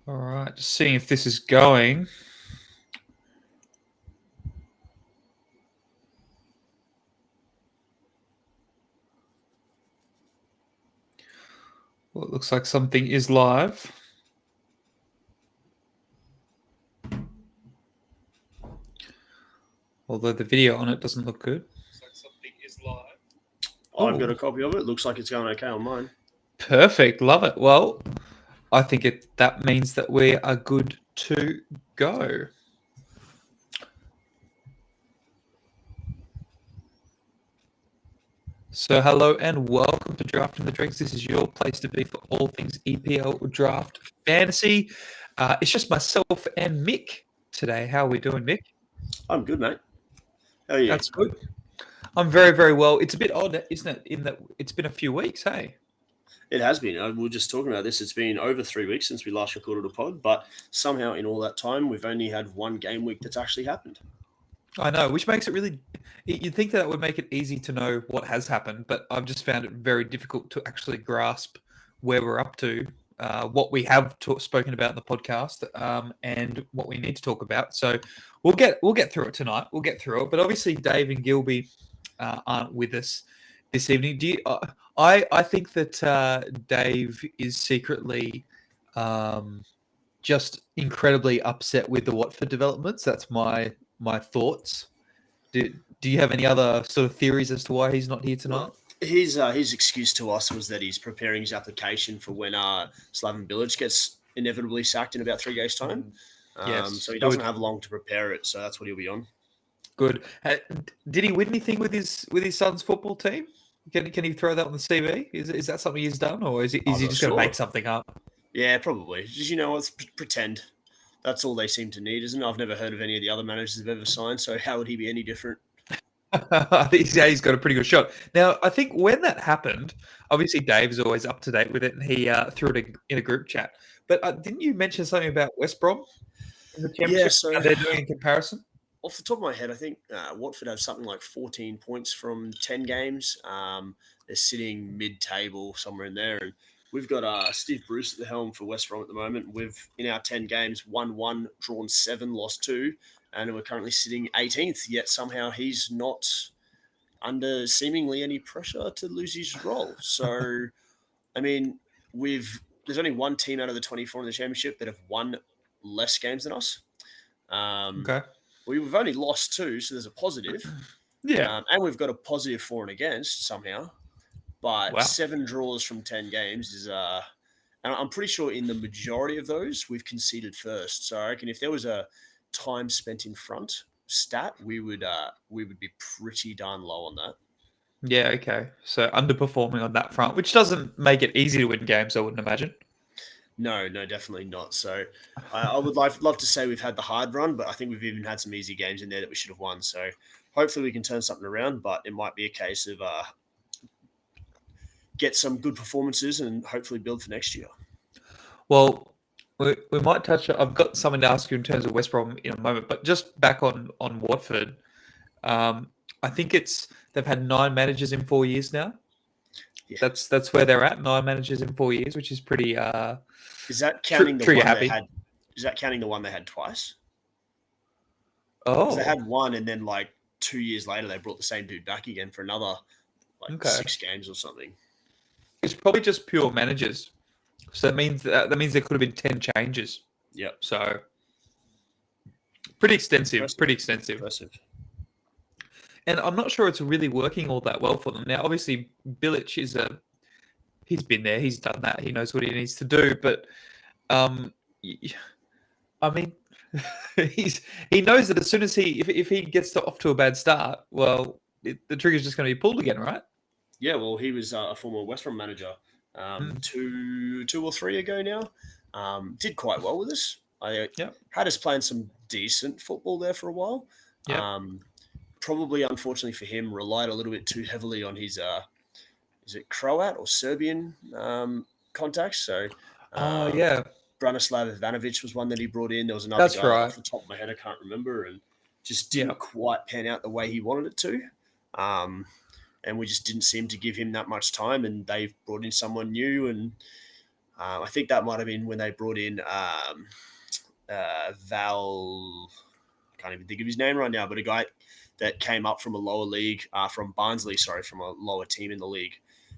All right, just seeing if this is going. Well, it looks like something is live. Although the video on it doesn't look good. Looks like something is live. I've got a copy of it. Looks like it's going okay on mine. Perfect. Love it. Well, I think that means that we are good to go. So hello and welcome to Drafting the Drinks. This is your place to be for all things EPL Draft Fantasy. It's just myself and Mick today. How are we doing, Mick? I'm good, mate. How are you? That's good. I'm very, very well. It's a bit odd, isn't it, in that it's been a few weeks, hey? It has been. We were just talking about this. It's been over 3 weeks since we last recorded a pod, but somehow in all that time, we've only had one game week that's actually happened. I know, which makes it really... You'd think that would make it easy to know what has happened, but I've just found it very difficult to actually grasp where we're up to, what we have spoken about in the podcast, and what we need to talk about. So we'll get through it tonight. We'll get through it. But obviously, Dave and Gilby aren't with us this evening. I think that Dave is secretly just incredibly upset with the Watford developments. That's my thoughts. Do you have any other sort of theories as to why he's not here tonight? His excuse to us was that he's preparing his application for when Slaven Bilic gets inevitably sacked in about 3 days' time. Yes, so he doesn't have long to prepare it, so that's what he'll be on. Good. Did he win anything with his son's football team? Can he throw that on the CV? Is that something he's done, or is he just going to make something up? Yeah, probably. Just, let's pretend. That's all they seem to need, isn't it? I've never heard of any of the other managers they've ever signed, so how would he be any different? I think he's got a pretty good shot. Now, I think when that happened, obviously Dave's always up to date with it, and he threw it in a group chat. But didn't you mention something about West Brom in the championship? Yeah, so how they're doing in comparison? Off the top of my head, I think Watford have something like 14 points from 10 games. They're sitting mid-table somewhere in there, and we've got Steve Bruce at the helm for West Brom at the moment. We've, in our 10 games, won 1, drawn 7, lost 2, and we're currently sitting 18th, yet somehow he's not under seemingly any pressure to lose his role. So, I mean, there's only one team out of the 24 in the championship that have won less games than us. Okay. We've only lost 2, so there's a positive. Yeah. And we've got a positive for and against somehow. But 7 draws from 10 games is and I'm pretty sure in the majority of those we've conceded first. So I reckon if there was a time spent in front stat, we would be pretty darn low on that. Yeah, okay. So underperforming on that front, which doesn't make it easy to win games, I wouldn't imagine. No, definitely not. So I would love to say we've had the hard run, but I think we've even had some easy games in there that we should have won. So hopefully we can turn something around, but it might be a case of get some good performances and hopefully build for next year. Well, we might touch. I've got something to ask you in terms of West Brom in a moment, but just back on Watford, I think they've had 9 managers in 4 years now. Yeah. That's where they're at. 9 managers in 4 years, which is pretty. Is that counting the one they had? Is that counting the one they had twice? Oh, they had one, and then like 2 years later, they brought the same dude back again for another 6 games or something. It's probably just pure managers. So that means there could have been 10 changes. Yep. So pretty extensive. Impressive. And I'm not sure it's really working all that well for them. Now, obviously, Bilic he's been there, he's done that, he knows what he needs to do. But, I mean, he knows that as soon as if he gets off to a bad start, well, the trigger's just going to be pulled again, right? Yeah, well, he was a former West Brom manager 2 or 3 ago now. Did quite well with us. Had us playing some decent football there for a while. Yeah. Probably, unfortunately for him, relied a little bit too heavily on his, is it Croat or Serbian contacts? So, Branislav Ivanovic was one that he brought in. There was another guy off the top of my head I can't remember, and just didn't quite pan out the way he wanted it to. And we just didn't seem to give him that much time, and they've brought in someone new, and I think that might have been when they brought in Val. I can't even think of his name right now, but a guy that came up from a lower league, from Barnsley, sorry, from a lower team in the league,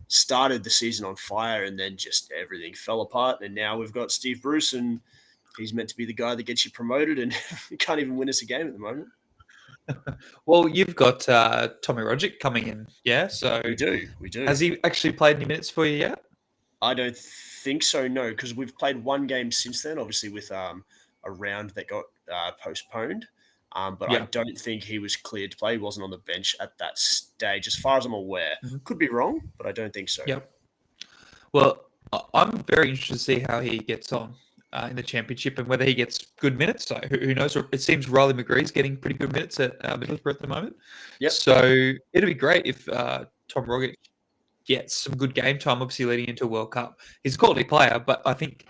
started the season on fire, and then just everything fell apart. And now we've got Steve Bruce, and he's meant to be the guy that gets you promoted, and can't even win us a game at the moment. Well, you've got Tommy Rodgick coming in, yeah? So We do. has he actually played any minutes for you yet? I don't think so, no, because we've played one game since then, obviously with a round that got postponed. But I Yeah. don't think he was cleared to play. He wasn't on the bench at that stage, as far as I'm aware. Mhm. Could be wrong, but I don't think so. Yep. Well, I'm very interested to see how he gets on in the championship and whether he gets good minutes. So who knows? It seems Riley McGree's getting pretty good minutes at Middlesbrough at the moment. Yep. So it'd be great if Tom Rogic gets some good game time, obviously leading into a World Cup. He's a quality player, but I think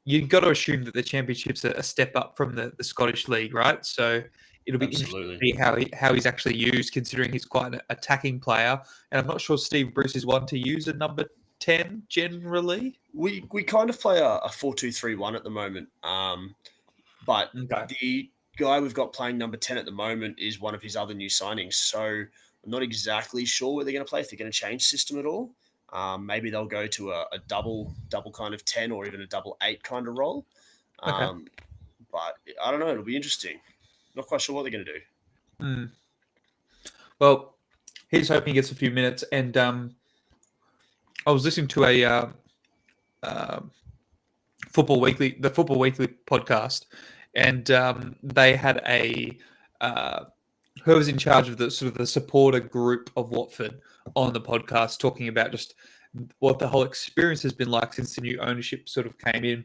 you've got to assume that the championship's a step up from the Scottish League, right? So it'll be Absolutely. interesting to see how he's actually used, considering he's quite an attacking player. And I'm not sure Steve Bruce is one to use a number 10 generally. We kind of play a 4-2-3-1 at the moment. But Okay. the guy we've got playing number 10 at the moment is one of his other new signings. So I'm not exactly sure where they're going to play, if they're going to change system at all. Maybe they'll go to a double kind of 10 or even a double 8 kind of role. Okay. But I don't know. It'll be interesting. Not quite sure what they're going to do. Mm. Well, he's hoping he gets a few minutes. And I was listening to a Football Weekly podcast, and they had who was in charge of the sort of the supporter group of Watford on the podcast, talking about just what the whole experience has been like since the new ownership sort of came in.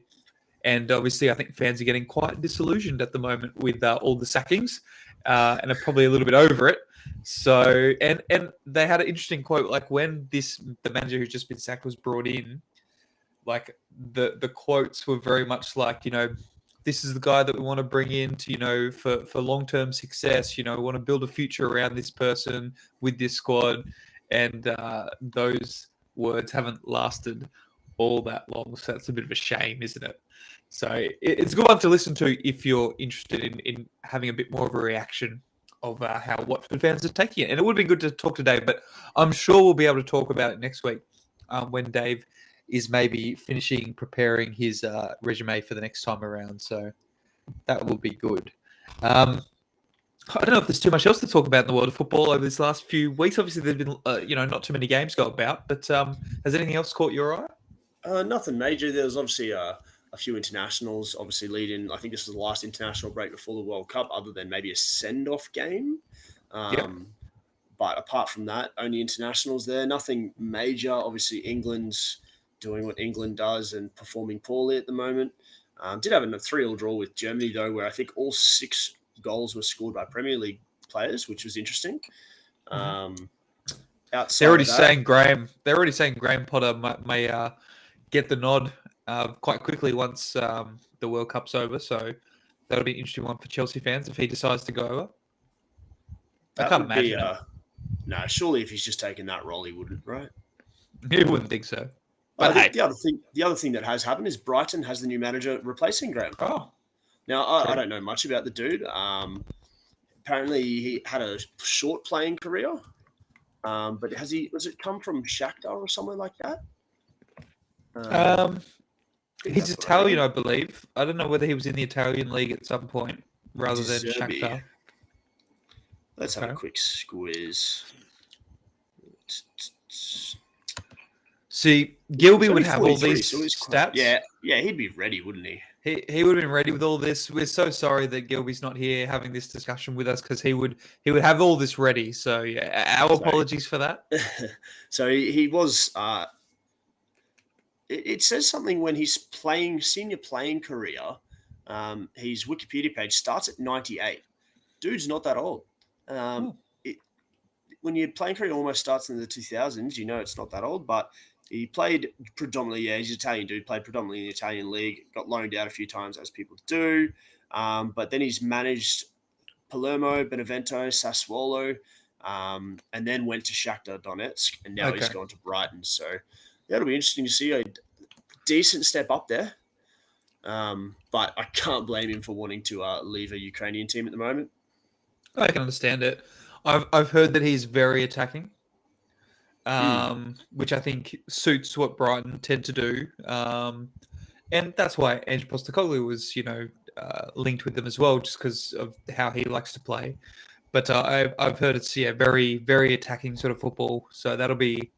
And obviously, I think fans are getting quite disillusioned at the moment with all the sackings, and are probably a little bit over it. So, and they had an interesting quote, like when the manager who's just been sacked was brought in, like the quotes were very much like, this is the guy that we want to bring in to, for long-term success, we want to build a future around this person with this squad. And those words haven't lasted all that long. So that's a bit of a shame, isn't it? So it's a good one to listen to if you're interested in having a bit more of a reaction of how Watford fans are taking it. And it would be good to talk to Dave, but I'm sure we'll be able to talk about it next week when Dave is maybe preparing his resume for the next time around. So that will be good. I don't know if there's too much else to talk about in the world of football over this last few weeks. Obviously, there's been, not too many games go about, but has anything else caught your eye? Nothing major. There was obviously a few internationals, obviously leading. I think this was the last international break before the World Cup, other than maybe a send-off game. But apart from that, only internationals there. Nothing major. Obviously, England's doing what England does and performing poorly at the moment. Did have a 3-3 draw with Germany, though, where I think all 6 goals were scored by Premier League players, which was interesting. They're already saying Graham Potter may get the nod quite quickly once the World Cup's over. So that'll be an interesting one for Chelsea fans if he decides to go over. I can't imagine it. No, surely if he's just taking that role, he wouldn't, right? You wouldn't think so. But the other thing that has happened is Brighton has the new manager replacing Graham. Oh, now I don't know much about the dude. Apparently, he had a short playing career. But was it come from Shakhtar or somewhere like that? He's Italian, I believe. I don't know whether he was in the Italian league at some point rather than Shakhtar. Let's have a quick squiz. See, Gilby would have all these stats. Yeah, he'd be ready, wouldn't he? He would have been ready with all this. We're so sorry that Gilby's not here having this discussion with us, because he would have all this ready. So yeah, our apologies for that. So he was. It says something when he's playing senior playing career. His Wikipedia page starts at 98. Dude's not that old. When your playing career almost starts in the 2000s, it's not that old. But he played predominantly, he's an Italian dude, played predominantly in the Italian league, got loaned out a few times, as people do. But then he's managed Palermo, Benevento, Sassuolo, and then went to Shakhtar Donetsk, and now he's gone to Brighton. So that'll be interesting to see. decent step up there. But I can't blame him for wanting to leave a Ukrainian team at the moment. I can understand it. I've heard that he's very attacking, which I think suits what Brighton tend to do. And that's why Ange Postecoglou was, linked with them as well, just because of how he likes to play. But I've heard it's very very attacking sort of football. So that'll be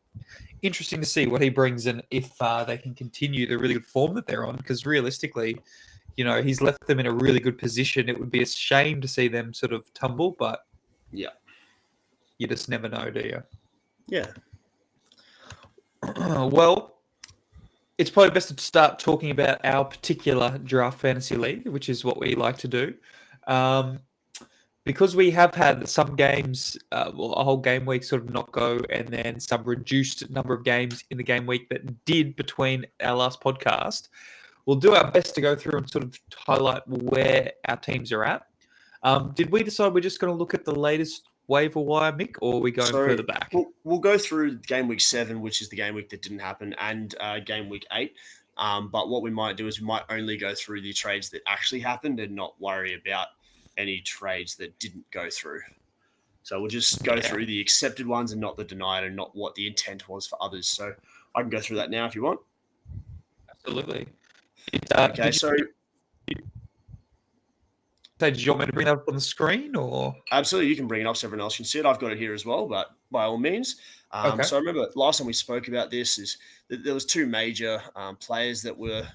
interesting to see what he brings and if they can continue the really good form that they're on. Because realistically, he's left them in a really good position. It would be a shame to see them sort of tumble, but yeah, you just never know, do you? Yeah. Well, it's probably best to start talking about our particular draft fantasy league, which is what we like to do. Because we have had some games, a whole game week sort of not go, and then some reduced number of games in the game week that did between our last podcast, we'll do our best to go through and sort of highlight where our teams are at. Did we decide we're just going to look at the latest waiver wire, Mick, or are we going further back? We'll go through game week 7, which is the game week that didn't happen, and game week 8. But what we might do is we might only go through the trades that actually happened and not worry about any trades that didn't go through. So we'll just go through the accepted ones and not the denied and not what the intent was for others. So I can go through that now if you want. Absolutely. Okay, so... Did you want me to bring that up on the screen, or? Absolutely, you can bring it up so everyone else can see it. I've got it here as well, but by all means. Okay. So I remember last time we spoke about this is that there was 2 major players that were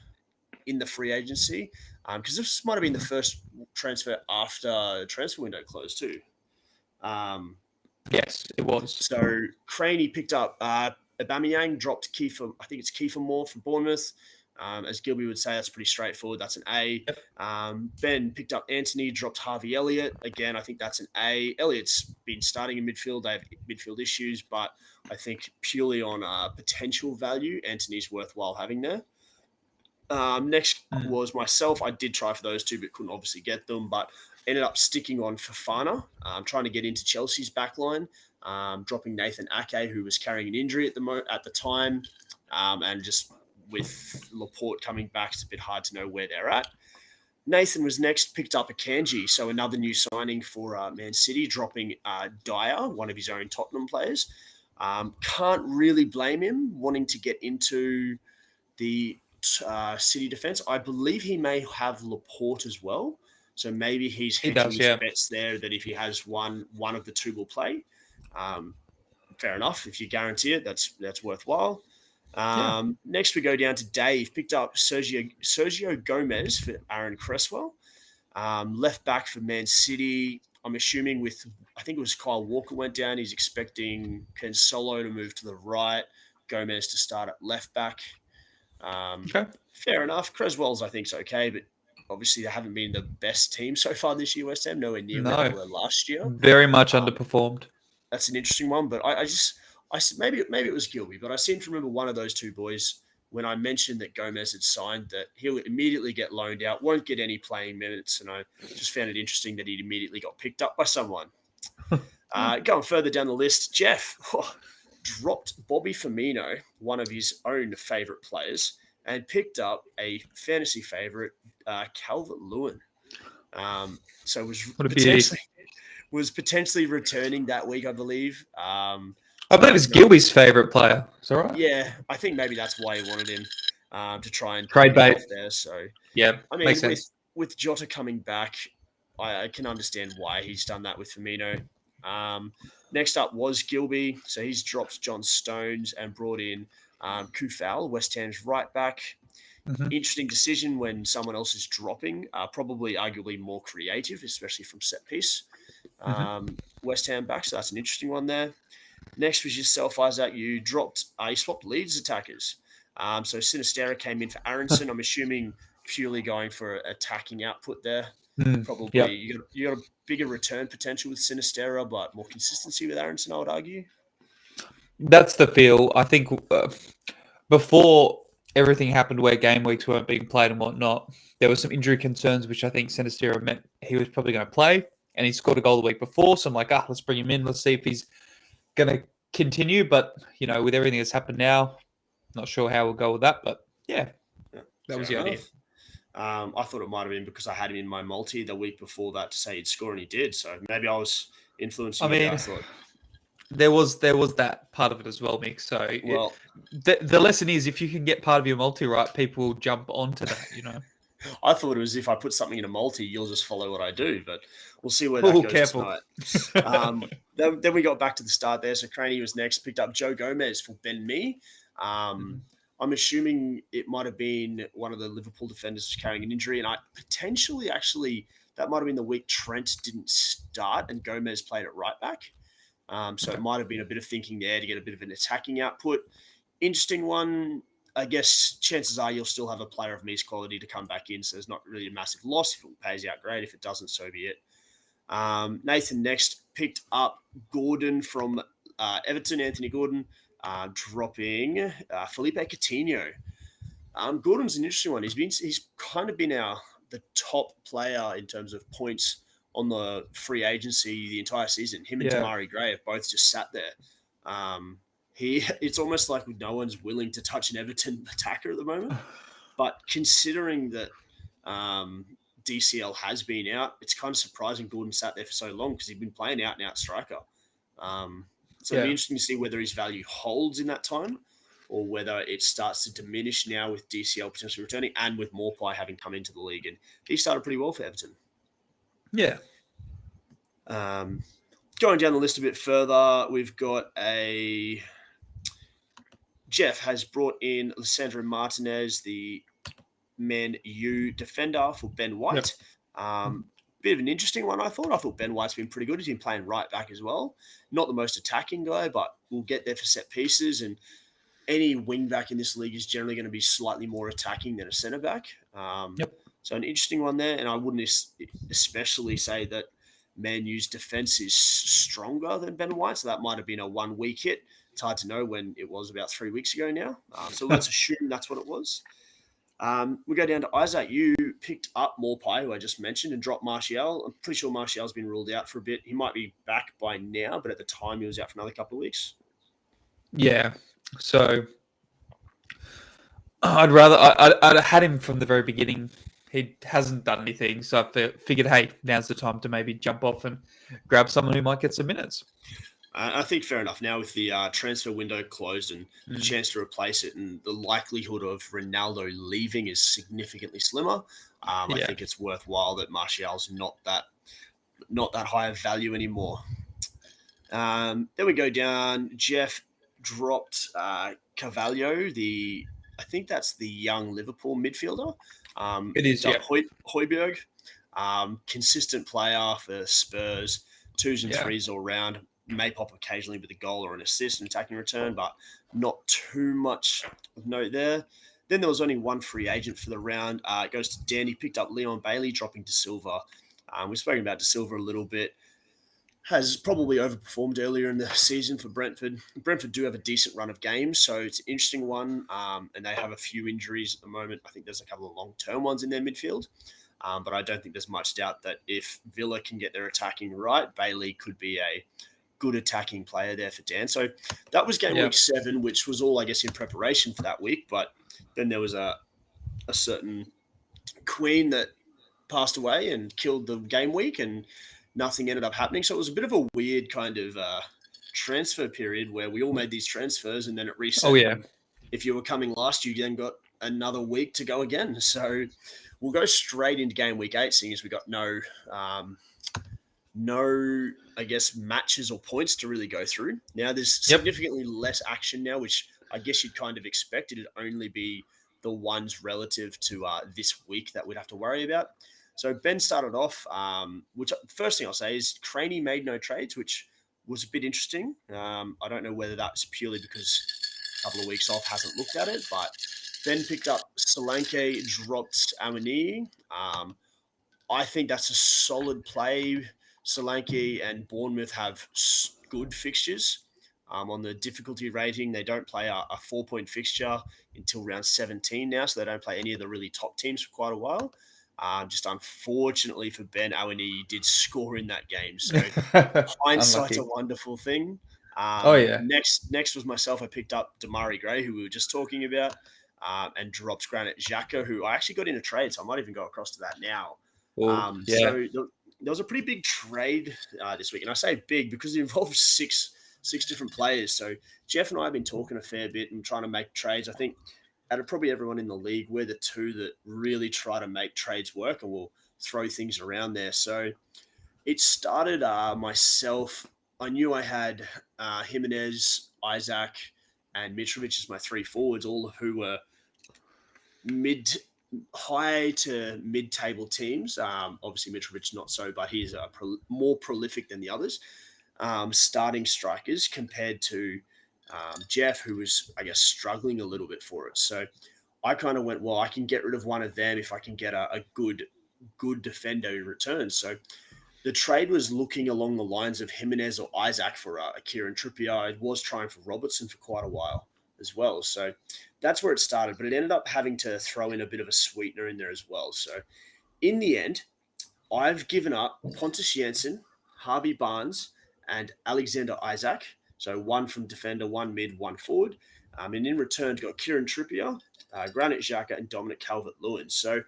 in the free agency, because this might have been the first transfer after the transfer window closed too. Yes, it was. So Craney picked up Aubameyang, dropped Kiefer. I think it's Kiefer Moore from Bournemouth. As Gilby would say, that's pretty straightforward. That's an A. Yep. Ben picked up Anthony, dropped Harvey Elliott. Again, I think that's an A. Elliott's been starting in midfield. They have midfield issues, but I think purely on potential value, Anthony's worthwhile having there. Next was myself. I did try for those 2, but couldn't obviously get them, but ended up sticking on Fofana, trying to get into Chelsea's backline, dropping Nathan Ake, who was carrying an injury at the time, and just with Laporte coming back, it's a bit hard to know where they're at. Nathan was next, picked up Akanji, so another new signing for Man City, dropping Dyer, one of his own Tottenham players. Can't really blame him wanting to get into the City defense. I believe he may have Laporte as well, so maybe he's hedging his bets there that if he has one of the 2 will play. Fair enough. If you guarantee it, that's worthwhile. Next, we go down to Dave. Picked up Sergio Gomez for Aaron Cresswell. Left back for Man City. I'm assuming I think it was Kyle Walker went down. He's expecting Ken Solo to move to the right, Gomez to start at left back. Fair enough. Cresswell's, I think, is okay, but obviously they haven't been the best team so far this year, West Ham. Nowhere near where they were last year. Very much underperformed. That's an interesting one, but I maybe it was Gilby, but I seem to remember one of those 2 boys when I mentioned that Gomez had signed that he'll immediately get loaned out, won't get any playing minutes, and I just found it interesting that he'd immediately got picked up by someone. Going further down the list, Jeff dropped Bobby Firmino, one of his own favourite players, and picked up a fantasy favourite, Calvert-Lewin. So was potentially returning that week, I believe. I believe it's Gilby's favourite player. Is that right? Yeah, I think maybe that's why he wanted him to try and trade bait there. So yeah, I mean, makes sense. With Jota coming back, I can understand why he's done that with Firmino. Next up was Gilby, so he's dropped John Stones and brought in Kufal, West Ham's right back. Interesting decision when someone else is dropping. Probably arguably more creative, especially from set piece. West Ham back, so that's an interesting one there. Next was yourself, Isaac. You swapped Leeds attackers. So Sinistera came in for Aronson. I'm assuming purely going for attacking output there. Probably you got a bigger return potential with Sinistera, but more consistency with Aronson, I would argue. That's the feel. I think before everything happened where game weeks weren't being played and whatnot, there were some injury concerns, which I think Sinistera meant he was probably going to play, and he scored a goal the week before. So I'm like, let's bring him in. Let's see if he's going to continue. But, with everything that's happened now, not sure how we'll go with that. But, yeah, That was the Fair idea. enough. I thought it might have been because I had him in my multi the week before that to say he'd score, and he did. So maybe I was influencing I you. mean, I thought, there was that part of it as well, Mick. So well, the lesson is, if you can get part of your multi right, people will jump onto that. I thought it was if I put something in a multi, you'll just follow what I do. But we'll see where that Oh, goes careful. tonight. Then we got back to the start there. So Craney was next, picked up Joe Gomez for Ben Mee. I'm assuming it might have been one of the Liverpool defenders carrying an injury, and I potentially actually that might have been the week Trent didn't start and Gomez played at right back. So it might have been a bit of thinking there to get a bit of an attacking output. Interesting one. I guess chances are you'll still have a player of Mee's quality to come back in, so there's not really a massive loss. If it pays out, great. If it doesn't, so be it. Nathan next picked up Gordon from Everton, Anthony Gordon, dropping Felipe Coutinho. Gordon's an interesting one. He's kind of been the top player in terms of points on the free agency the entire season. Him and Damari Gray have both just sat there. It's almost like no one's willing to touch an Everton attacker at the moment. But considering that DCL has been out, it's kind of surprising Gordon sat there for so long because he'd been playing out and out striker. So it'll be interesting to see whether his value holds in that time or whether it starts to diminish now with DCL potentially returning and with Morpie having come into the league. And he started pretty well for Everton. Yeah. Going down the list a bit further, we've got Jeff has brought in Lissandro Martinez, the Man U defender for Ben White. Yep. Bit of an interesting one, I thought. I thought Ben White's been pretty good. He's been playing right back as well. Not the most attacking guy, but we'll get there for set pieces. And any wing back in this league is generally going to be slightly more attacking than a centre back. So an interesting one there. And I wouldn't especially say that Man U's defence is stronger than Ben White. So that might have been a 1 week hit. It's hard to know when it was about 3 weeks ago now. So let's assume that's what it was. We go down to Isaac. You picked up Morpie, who I just mentioned, and dropped Martial. I'm pretty sure Martial's been ruled out for a bit. He might be back by now, but at the time he was out for another couple of weeks. Yeah. So I'd had him from the very beginning. He hasn't done anything, so I figured, hey, now's the time to maybe jump off and grab someone who might get some minutes. I think fair enough. Now with the transfer window closed and the chance to replace it and the likelihood of Ronaldo leaving is significantly slimmer, I think it's worthwhile that Martial's not that high of value anymore. Then we go down. Jeff dropped Carvalho, I think that's the young Liverpool midfielder. It is, yeah. Højbjerg, consistent player for Spurs, 2s and 3s all round. May pop occasionally with a goal or an assist and attacking return, but not too much of note there. Then there was only one free agent for the round. It goes to Dan. He picked up Leon Bailey, dropping De Silva. We've spoken about De Silva a little bit. Has probably overperformed earlier in the season for Brentford. Brentford do have a decent run of games, so it's an interesting one, and they have a few injuries at the moment. I think there's a couple of long-term ones in their midfield, but I don't think there's much doubt that if Villa can get their attacking right, Bailey could be a good attacking player there for Dan. So that was game week 7, which was all, I guess, in preparation for that week. But then there was a certain queen that passed away and killed the game week, and nothing ended up happening. So it was a bit of a weird kind of transfer period where we all made these transfers and then it reset. Oh, yeah. If you were coming last, you then got another week to go again. So we'll go straight into game week 8, seeing as we got no, I guess, matches or points to really go through. Now there's significantly less action now, which I guess you'd kind of expect. It'd only be the ones relative to this week that we'd have to worry about. So Ben started off, which first thing I'll say is Craney made no trades, which was a bit interesting. I don't know whether that's purely because a couple of weeks off hasn't looked at it, but Ben picked up Solanke, dropped Amani. I think that's a solid play. Solanke and Bournemouth have good fixtures. On the difficulty rating, they don't play a 4-point fixture until round 17 now, so they don't play any of the really top teams for quite a while. Just unfortunately for Ben, Awani did score in that game. So hindsight's a wonderful thing. Next was myself. I picked up Damari Gray, who we were just talking about. and drops Granit Xhaka, who I actually got in a trade, so I might even go across to that now. Well, yeah. So there was a pretty big trade this week, and I say big because it involved six different players. So Jeff and I have been talking a fair bit and trying to make trades. I think out of probably everyone in the league, we're the two that really try to make trades work, and we'll throw things around there. So it started myself. I knew I had Jimenez, Isaac, and Mitrovic as my three forwards, all of who were high to mid-table teams. Obviously, Mitrovic not so, but he's more prolific than the others. Starting strikers compared to Jeff, who was, I guess, struggling a little bit for it. So I kind of went, well, I can get rid of one of them if I can get a good defender in return. So the trade was looking along the lines of Jimenez or Isaac for a Kieran Trippier. I was trying for Robertson for quite a while as well. So that's where it started, but it ended up having to throw in a bit of a sweetener in there as well. So in the end, I've given up Pontus Janssen, Harvey Barnes, and Alexander Isaac. So one from defender, one mid, one forward. And in return, got Kieran Trippier, Granit Xhaka, and Dominic Calvert-Lewin. So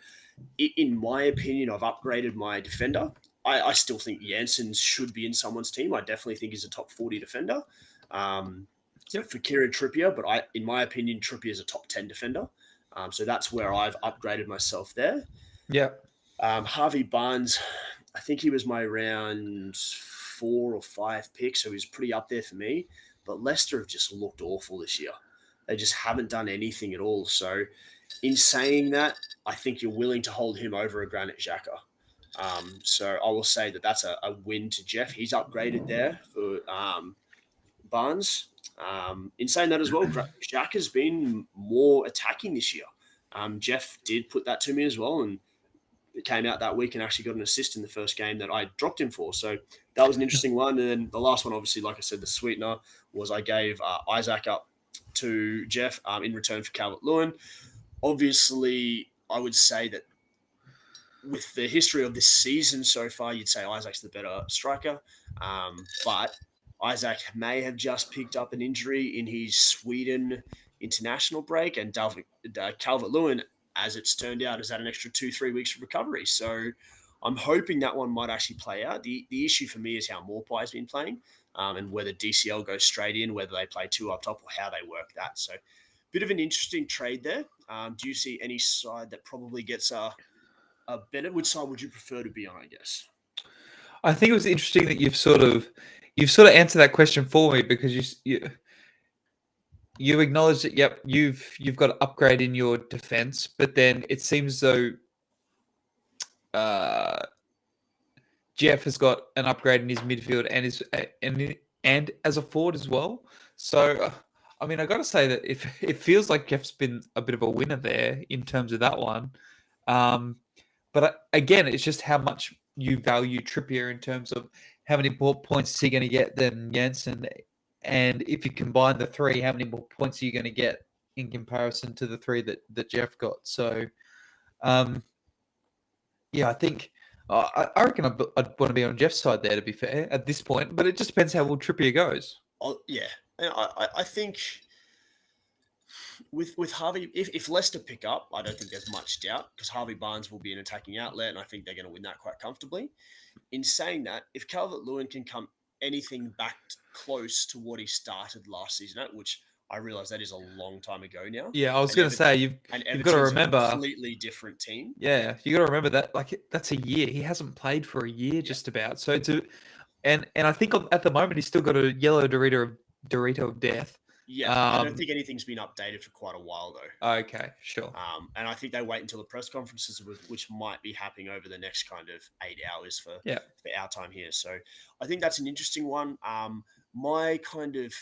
in my opinion, I've upgraded my defender. I still think Janssen should be in someone's team. I definitely think he's a top 40 defender for Kieran Trippier, but in my opinion, Trippier is a top 10 defender. So that's where I've upgraded myself there. Yeah. Harvey Barnes, I think he was my round 4 or 5 pick, so he's pretty up there for me. But Leicester have just looked awful this year. They just haven't done anything at all. So in saying that, I think you're willing to hold him over a Granit Xhaka. So I will say that that's a win to Jeff. He's upgraded there for Barnes. In saying that as well, Xhaka's been more attacking this year. Jeff did put that to me as well, and it came out that week and actually got an assist in the first game that I dropped him for. So that was an interesting one. And then the last one, obviously, like I said, the sweetener was I gave Isaac up to Jeff in return for Calvert-Lewin. Obviously, I would say that with the history of this season so far, you'd say Isaac's the better striker. But Isaac may have just picked up an injury in his Sweden international break, and Calvert-Lewin, as it's turned out, has had an extra 2-3 weeks of recovery. So I'm hoping that one might actually play out. The issue for me is how Maupay's been playing and whether DCL goes straight in, whether they play two up top or how they work that. So bit of an interesting trade there. Do you see any side that probably gets a better? Which side would you prefer to be on, I guess? I think it was interesting that you've sort of answered that question for me, because you acknowledge that, yep, you've got an upgrade in your defense, but then it seems though Jeff has got an upgrade in his midfield and as a forward as well. So I mean, I got to say that if it feels like Jeff's been a bit of a winner there in terms of that one. But again, it's just how much you value Trippier in terms of how many more points is he going to get than Janssen. And if you combine the three, how many more points are you going to get in comparison to the three that Jeff got? So, yeah, I think I reckon I'd want to be on Jeff's side there, to be fair, at this point. But it just depends how well Trippier goes. Oh, yeah. I think with Harvey, if Leicester pick up, I don't think there's much doubt, because Harvey Barnes will be an attacking outlet, and I think they're going to win that quite comfortably. In saying that, if Calvert-Lewin can come anything back close to what he started last season at, which I realize that is a long time ago now. Yeah, I was going to say, you've got to remember, a completely different team. Yeah, you got to remember that, like, that's a year. He hasn't played for a year, just about. So and I think at the moment he's still got a yellow Dorito of death. Yeah, I don't think anything's been updated for quite a while though. Okay, sure. And I think they wait until the press conferences, which might be happening over the next kind of 8 hours for our time here. So I think that's an interesting one. My kind of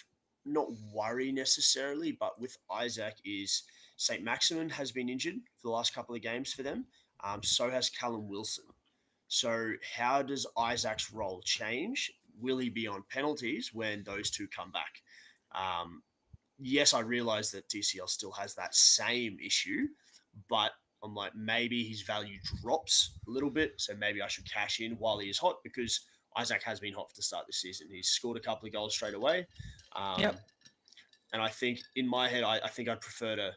not worry necessarily, but with Isaac is St. Maximin has been injured for the last couple of games for them. So has Callum Wilson. So how does Isaac's role change? Will he be on penalties when those two come back? Yes, I realize that DCL still has that same issue, but I'm like, maybe his value drops a little bit. So maybe I should cash in while he is hot, because Isaac has been hot to start this season. He's scored a couple of goals straight away. And I think in my head, I think I'd prefer to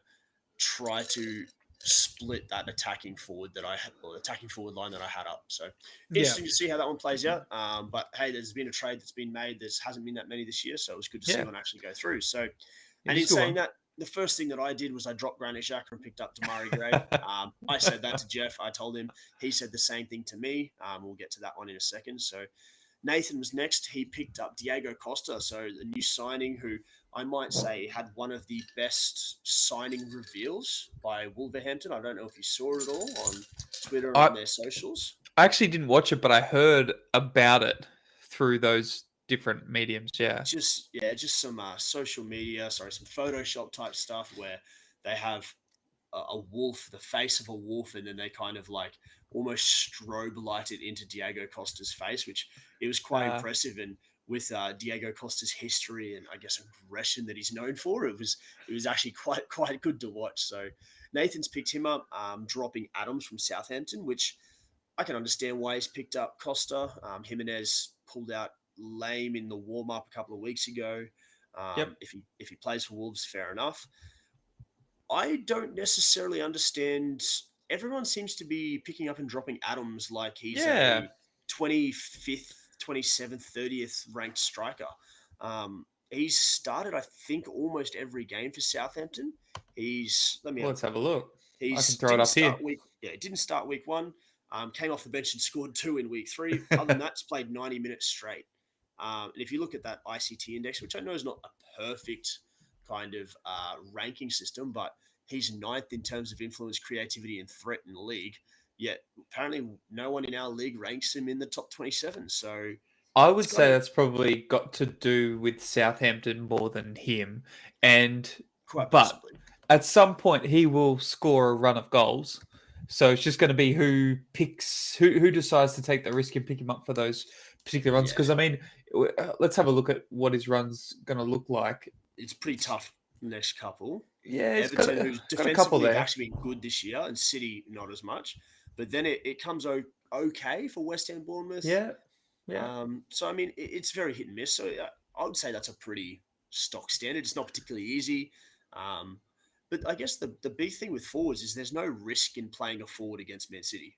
try to split that attacking forward that I had, or attacking forward line that I had up. So Yeah, interesting to see how that one plays out. But hey, there's been a trade that's been made. There hasn't been that many this year, so it was good to see yeah, one actually go through. So, it and was in a good saying one. that, the first thing that I did was I dropped Granit Xhaka and picked up Damari Gray. I said that to Jeff. I told him. He said the same thing to me. We'll get to that one in a second. So Nathan was next. He picked up Diego Costa, so the new signing, who I might say had one of the best signing reveals by Wolverhampton. I don't know if you saw it all on Twitter or I on their socials. I actually didn't watch it, but I heard about it through those different mediums. Yeah. Just some social media, some Photoshop type stuff where they have a wolf, the face of a wolf, and then they kind of like almost strobe light it into Diego Costa's face, which it was quite Uh, impressive. And with Diego Costa's history and I guess aggression that he's known for, it was actually quite good to watch. So Nathan's picked him up, dropping Adams from Southampton, which I can understand why he's picked up Costa. Jimenez pulled out lame in the warm up a couple of weeks ago. yep. If he plays for Wolves, fair enough. I don't necessarily understand. Everyone seems to be picking up and dropping Adams like he's Yeah. a 25th, 27th, 30th ranked striker. He's started, I think, almost every game for Southampton. Let me Well, have a let's have quick a look. look. I can He's throw it didn't up here. start week, yeah, didn't start week one. Came off the bench and scored two in week three. Other than that, he's played 90 minutes straight. And if you look at that ICT index, which I know is not a perfect kind of ranking system, but he's ninth in terms of influence, creativity, and threat in the league. Yet apparently, no one in our league ranks him in the top 27. So I it's would kind say of that's probably got to do with Southampton more than him. And quite but possibly. at some point he will score a run of goals. So it's just going to be who decides to take the risk and pick him up for those particular runs. Yeah, Because I mean, let's have a look at what his run's going to look like. it's pretty It's tough next couple. yeah, he's Everton, who's got a couple defensively have there. actually been good this year, and City not as much. But then it comes okay for West Ham, Bournemouth. Yeah, yeah. So I mean, it's very hit and miss. So I would say that's a pretty stock standard. It's not particularly easy. Um, but I guess the big thing with forwards is there's no risk in playing a forward against Man City.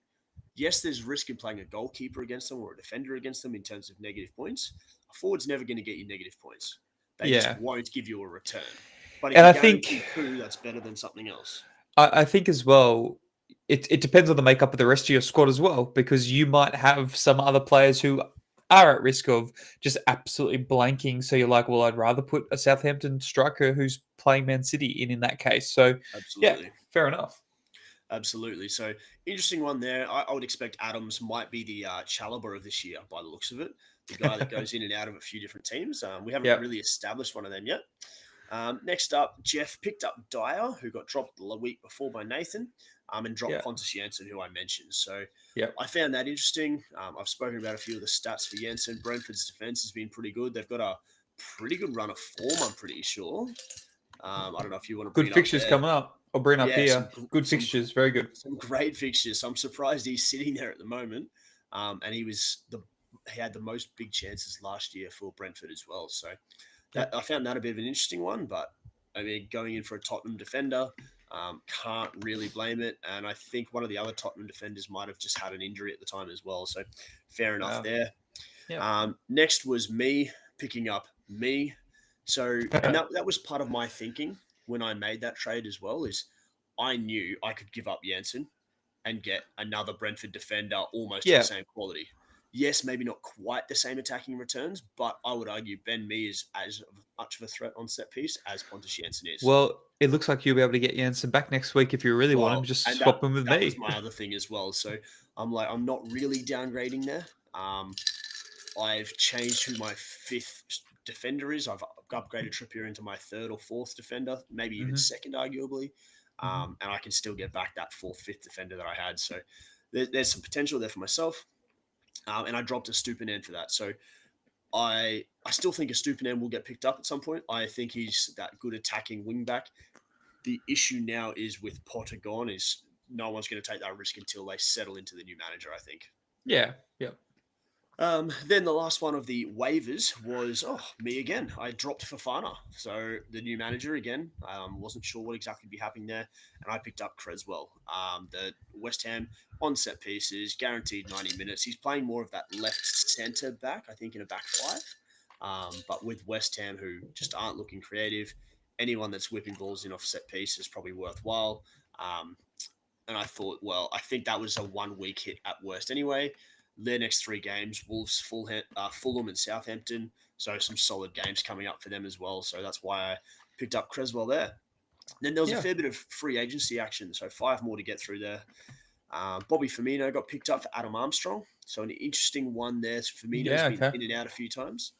Yes, there's risk in playing a goalkeeper against them or a defender against them in terms of negative points. A forward's never going to get you negative points. They just Yeah. won't give you a return. But if And you I think guarantee two, that's better than something else. I think as well, it depends on the makeup of the rest of your squad as well, because you might have some other players who are at risk of just absolutely blanking. So you're like, well, I'd rather put a Southampton striker who's playing Man City in that case. So yeah, Absolutely. fair enough. Absolutely. So interesting one there. I would expect Adams might be the Chalobah of this year by the looks of it. The guy that goes in and out of a few different teams. We haven't Yep. really established one of them yet. Next up, Jeff picked up Dyer, who got dropped the week before by Nathan, and dropped Yeah. Pontus Janssen, who I mentioned. So Yep. I found that interesting. I've spoken about a few of the stats for Janssen. Brentford's defense has been pretty good. They've got a pretty good run of form, I'm pretty sure. I don't know if you want to bring Good it up fixtures there. coming up. I'll bring up Yeah, here. Good fixtures. Very good. some great fixtures. So I'm surprised he's sitting there at the moment. And he had the most big chances last year for Brentford as well. So that Yep. I found that a bit of an interesting one. But I mean, going in for a Tottenham defender, can't really blame it. And I think one of the other Tottenham defenders might have just had an injury at the time as well. So fair enough there. Yep. Next was me picking up me. So, and that was part of my thinking when I made that trade as well, is I knew I could give up Janssen and get another Brentford defender almost of the Yeah. same quality. Yes, maybe not quite the same attacking returns, but I would argue Ben Mee is as much of a threat on set piece as Pontus Janssen is. Well, it looks like you'll be able to get Jansen back next week if you really want him. Well, Just and swap him with that was me. my other thing as well. So I'm not really downgrading there. I've changed who my fifth defender is. I've upgraded Trippier into my third or fourth defender, maybe even second, arguably. And I can still get back that fourth, fifth defender that I had. So there's some potential there for myself. And I dropped a Stupinan for that. So I still think a Stupinan will get picked up at some point. I think he's that good attacking wingback. The issue now is with Potter gone is no one's going to take that risk until they settle into the new manager, I think. Yeah. Yep. Then the last one of the waivers was me again. I dropped Fafana, so the new manager again. Wasn't sure what exactly would be happening there, and I picked up Creswell. The West Ham on set pieces, guaranteed 90 minutes. He's playing more of that left centre back, I think, in a back five. But with West Ham, who just aren't looking creative, anyone that's whipping balls in off set piece is probably worthwhile. Um, and I thought, well, I think that was a 1 week hit at worst anyway. Their next 3 games, Wolves, Fulham, and Southampton. So some solid games coming up for them as well. So that's why I picked up Creswell there. Then there was a fair bit of free agency action. So 5 more to get through there. Bobby Firmino got picked up for Adam Armstrong. So an interesting one there. Firmino's been in and out a few times.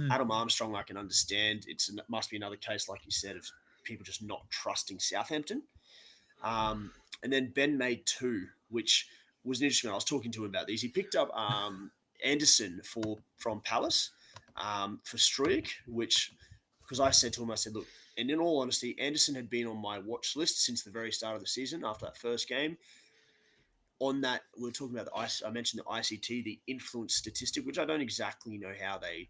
Adam Armstrong, I can understand. It must be another case, like you said, of people just not trusting Southampton. And then Ben made 2, which was an interesting one. I was talking to him about these. He picked up Anderson from Palace for Struijk, which, because I said to him, I said, look, and in all honesty, Anderson had been on my watch list since the very start of the season after that first game. On that, we were talking about I mentioned the ICT, the influence statistic, which I don't exactly know how they,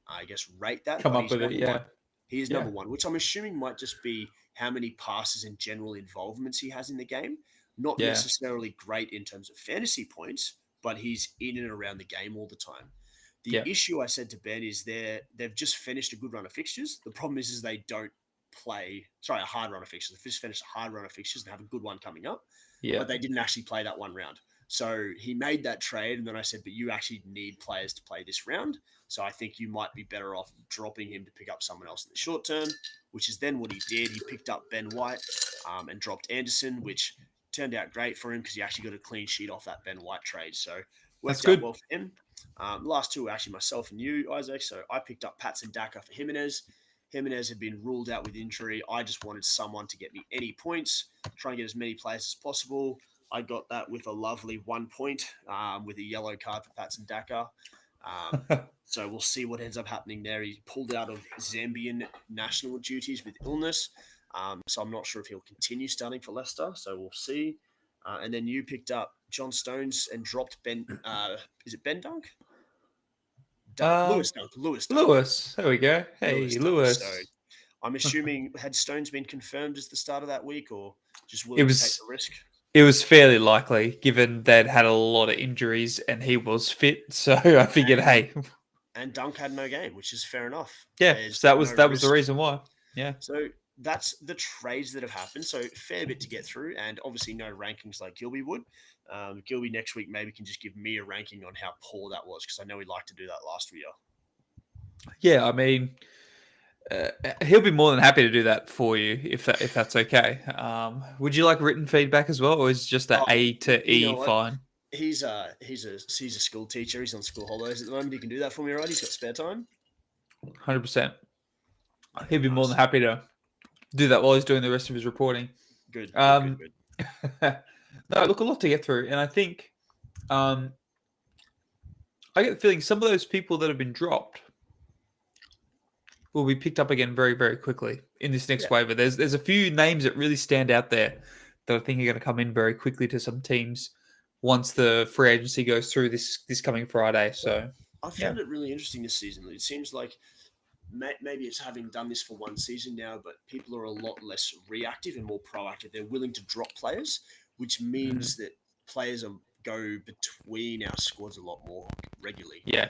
I guess, rate that. Come up with it, yeah. He is number 1, which I'm assuming might just be how many passes and general involvements he has in the game. Not necessarily great in terms of fantasy points, but he's in and around the game all the time. The issue, I said to Ben, is they've just finished a good run of fixtures. The problem is they don't play, a hard run of fixtures. They've just finished a hard run of fixtures and have a good one coming up. But they didn't actually play that one round. So he made that trade, and then I said, but you actually need players to play this round. So I think you might be better off dropping him to pick up someone else in the short term, which is then what he did. He picked up Ben White and dropped Anderson, which turned out great for him because he actually got a clean sheet off that Ben White trade. So worked out well for him. The last 2 were actually myself and you, Isaac. So I picked up Patson Daka for Jimenez. Jimenez had been ruled out with injury. I just wanted someone to get me any points, try and get as many players as possible. I got that with a lovely 1 point with a yellow card for Patson Daka. So we'll see what ends up happening there. He pulled out of Zambian national duties with illness. So I'm not sure if he'll continue starting for Leicester. So we'll see. And then you picked up John Stones and dropped Ben. Is it Ben Dunk? Lewis Dunk. Lewis. There we go. Hey, Lewis. So I'm assuming, had Stones been confirmed as the start of that week, or just willing to take the risk? It was fairly likely, given they'd had a lot of injuries and he was fit. So I figured, hey. And Dunk had no game, which is fair enough. Yeah, so that was the reason why. Yeah. So that's the trades that have happened. So fair bit to get through, and obviously no rankings like Gilby would. Gilby next week maybe can just give me a ranking on how poor that was, because I know we'd like to do that last year. Yeah, I mean, he'll be more than happy to do that for you if that's okay. Would you like written feedback as well, or is just that A to E fine? He's a school teacher. He's on school holidays at the moment. He can do that for me, right? He's got spare time. 100%. He'd be more than happy to do that while he's doing the rest of his reporting. Good. No, look, a lot to get through, and I think I get the feeling some of those people that have been dropped will be picked up again very, very quickly in this next waiver. There's a few names that really stand out there that I think are going to come in very quickly to some teams once the free agency goes through this coming Friday. So I found it really interesting this season. It seems like maybe it's having done this for one season now, but people are a lot less reactive and more proactive. They're willing to drop players, which means that players go between our squads a lot more regularly. Yeah.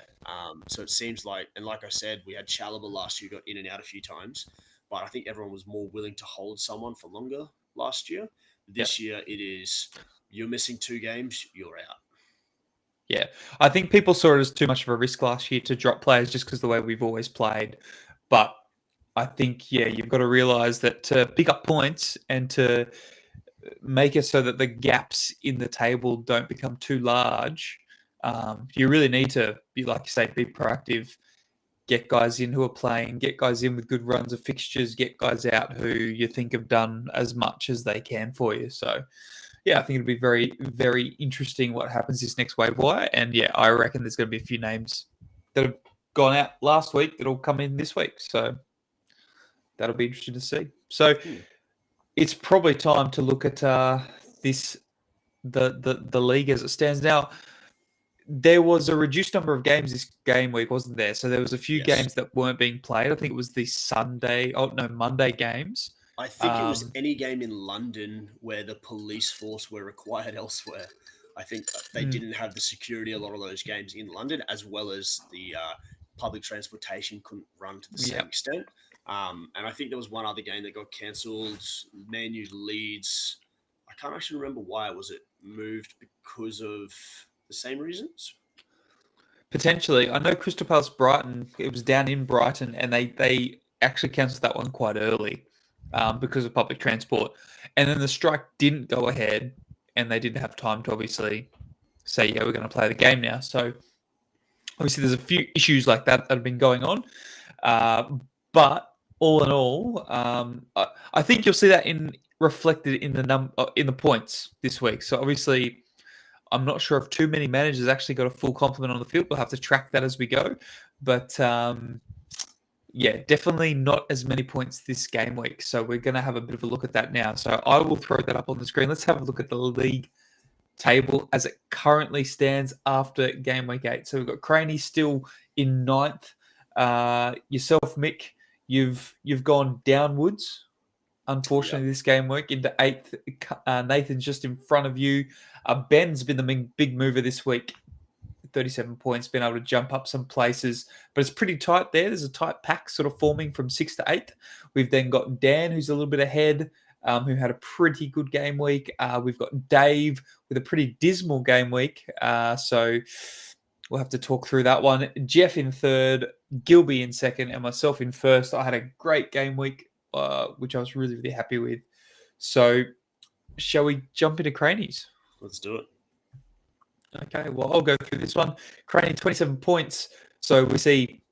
So it seems like, and like I said, we had Chalobah last year, got in and out a few times, but I think everyone was more willing to hold someone for longer last year. This year it is, you're missing 2 games, you're out. Yeah, I think people saw it as too much of a risk last year to drop players just because the way we've always played. But I think, you've got to realise that to pick up points and to make it so that the gaps in the table don't become too large, you really need to be, like you say, be proactive, get guys in who are playing, get guys in with good runs of fixtures, get guys out who you think have done as much as they can for you. So, I think it'll be very, very interesting what happens this next wave wire. And I reckon there's going to be a few names that have gone out last week that'll come in this week. So that'll be interesting to see. So it's probably time to look at the league as it stands now. there was a reduced number of games this game week, wasn't there? So there was a few Yes. games that weren't being played. I think it was the Monday games. I think it was Um, any game in London where the police force were required elsewhere. I think they mm, didn't have the security a lot of those games in London, as well as the public transportation couldn't run to the yeah, same extent. And I think there was one other game that got cancelled. Man U Leeds. I can't actually remember why. Was it moved because of the same reasons? potentially. I know Crystal Palace Brighton. It was down in Brighton, and they actually cancelled that one quite early because of public transport. And then the strike didn't go ahead, and they didn't have time to obviously say, yeah, we're going to play the game now. So obviously, there's a few issues like that have been going on. But all in all, I think you'll see that reflected in in the points this week. So obviously, I'm not sure if too many managers actually got a full complement on the field. We'll have to track that as we go. But yeah, definitely not as many points this game week. So we're going to have a bit of a look at that now. So I will throw that up on the screen. Let's have a look at the league table as it currently stands after game week 8. So we've got Craney still in ninth. Yourself, Mick, you've gone downwards. Unfortunately, Yep. this game week into 8th. Nathan's just in front of you. Ben's been the big mover this week. 37 points, been able to jump up some places, but it's pretty tight there. There's a tight pack sort of forming from 6th to 8th. We've then got Dan, who's a little bit ahead, who had a pretty good game week. We've got Dave with a pretty dismal game week. So we'll have to talk through that one. Jeff in 3rd, Gilby in 2nd, and myself in 1st. I had a great game week, which I was really, really happy with. So shall we jump into Cranies? Let's do it. Okay, well, I'll go through this one. Crane, 27 points. So we see,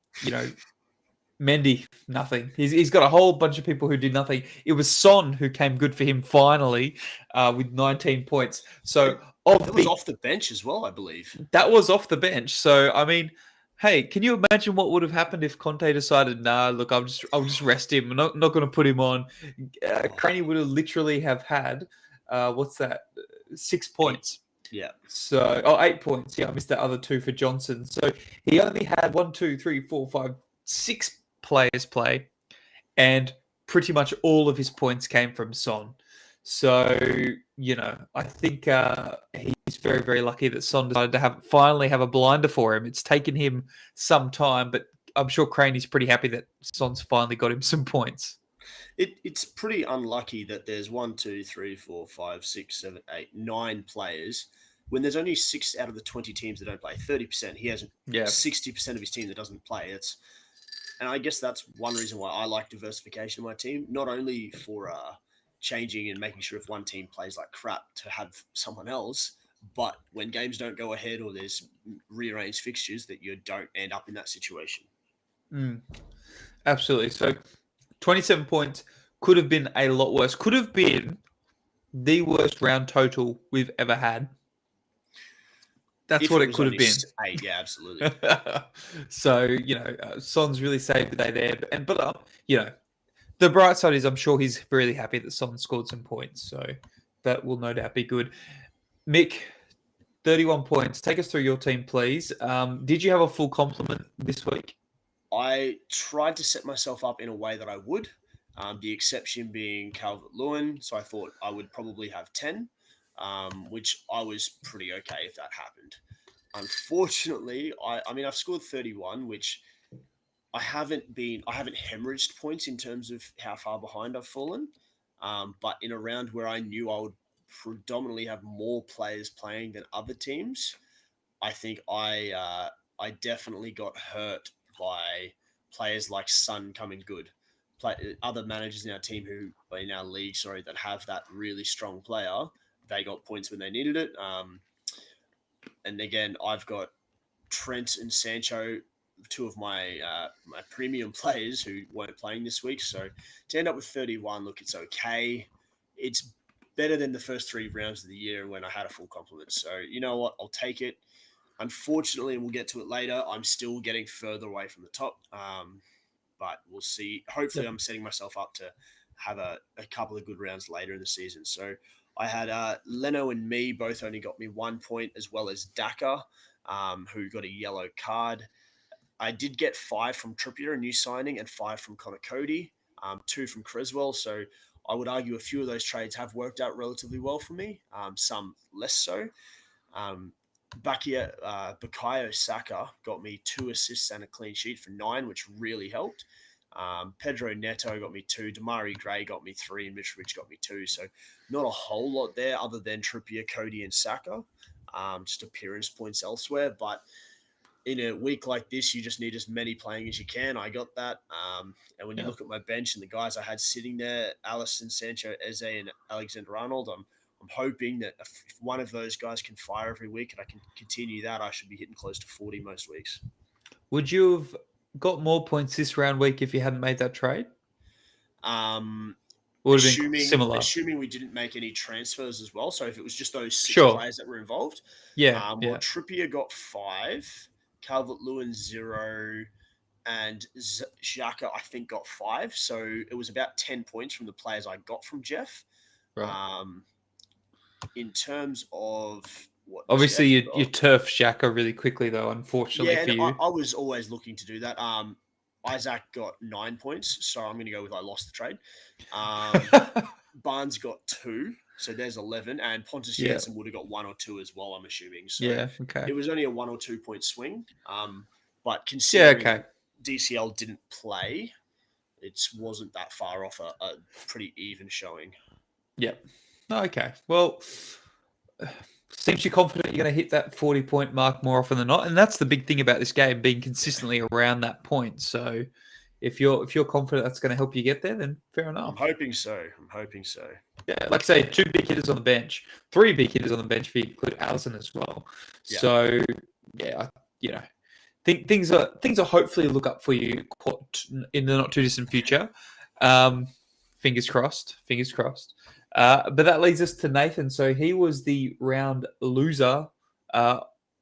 Mendy, nothing. He's got a whole bunch of people who did nothing. It was Son who came good for him finally with 19 points. So It was off the bench as well, I believe. that was off the bench. So, I mean, hey, can you imagine what would have happened if Conte decided, nah, look, I'll just rest him. I'm not going to put him on. Craney would have literally have had, 6 points. Yeah. So, 8 points. Yeah, I missed the other 2 for Johnson. So he only had 6 players play, and pretty much all of his points came from Son. So, I think he's very, very lucky that Son decided to finally have a blinder for him. It's taken him some time, but I'm sure Craney's pretty happy that Son's finally got him some points. It's pretty unlucky that there's 1, 2, 3, 4, 5, 6, 7, 8, 9 players. When there's only 6 out of the 20 teams that don't play, 30%, he has 60% of his team that doesn't play. And I guess that's one reason why I like diversification in my team, not only for changing and making sure if one team plays like crap to have someone else, but when games don't go ahead or there's rearranged fixtures that you don't end up in that situation. Absolutely. So 27 points could have been a lot worse. Could have been the worst round total we've ever had. That's what it could have been. 8, yeah, absolutely. So, Son's really saved the day there. But the bright side is I'm sure he's really happy that Son scored some points. So that will no doubt be good. Mick, 31 points. Take us through your team, please. Did you have a full complement this week? I tried to set myself up in a way that I would, the exception being Calvert-Lewin. So I thought I would probably have 10, which I was pretty okay if that happened. Unfortunately, I've scored 31, which I haven't hemorrhaged points in terms of how far behind I've fallen. But in a round where I knew I would predominantly have more players playing than other teams, I think I definitely got hurt by players like Sun coming good. Other managers in our team in our league, that have that really strong player, they got points when they needed it. And again, I've got Trent and Sancho, 2 of my my premium players who weren't playing this week. So to end up with 31, look, it's okay. It's better than the first 3 rounds of the year when I had a full complement. So you know what? I'll take it. Unfortunately, and we'll get to it later, I'm still getting further away from the top. But we'll see. Hopefully, I'm setting myself up to have a couple of good rounds later in the season. So I had Leno and me both only got me 1 point, as well as Daka. who got a yellow card. I did get 5 from Trippier, a new signing, and 5 from Connor Cody, 2 from Creswell. So I would argue a few of those trades have worked out relatively well for me, some less so. Bukayo Saka got me 2 assists and a clean sheet for 9, which really helped. Pedro Neto got me 2, Damari Gray got me 3, and Mitrovic got me 2. So not a whole lot there other than Trippier, Cody, and Saka. Just appearance points elsewhere. But in a week like this, you just need as many playing as you can. I got that. And when you look at my bench and the guys I had sitting there, Alisson, Sancho, Eze, and Alexander-Arnold, I'm hoping that if one of those guys can fire every week and I can continue that, I should be hitting close to 40 most weeks. Would you have got more points this round week if you hadn't made that trade? Would have been similar. Assuming we didn't make any transfers as well. So if it was just those 6 players that were involved. Yeah. Well, Trippier got 5, Calvert-Lewin 0, and Xhaka, I think, got 5. So it was about 10 points from the players I got from Jeff. Right. In terms of what, obviously you turf Xhaka really quickly though, unfortunately for you. I was always looking to do that. Isaac got 9 points, so I'm going to go with I lost the trade. Barnes got 2, so there's 11, and Pontus Janssen would have got 1 or 2 as well, I'm assuming. So it was only a 1 or 2 point swing. But considering DCL didn't play, it wasn't that far off a pretty even showing. Yep. Okay. Well, seems you're confident you're going to hit that 40-point mark more often than not, and that's the big thing about this game, being consistently around that point. So, if you're confident that's going to help you get there, then fair enough. I'm hoping so. Yeah, like I say, 2 big hitters on the bench, 3 big hitters on the bench if you include Alisson as well. Yeah. So, things are hopefully look up for you in the not too distant future. Fingers crossed. But that leads us to Nathan. So he was the round loser,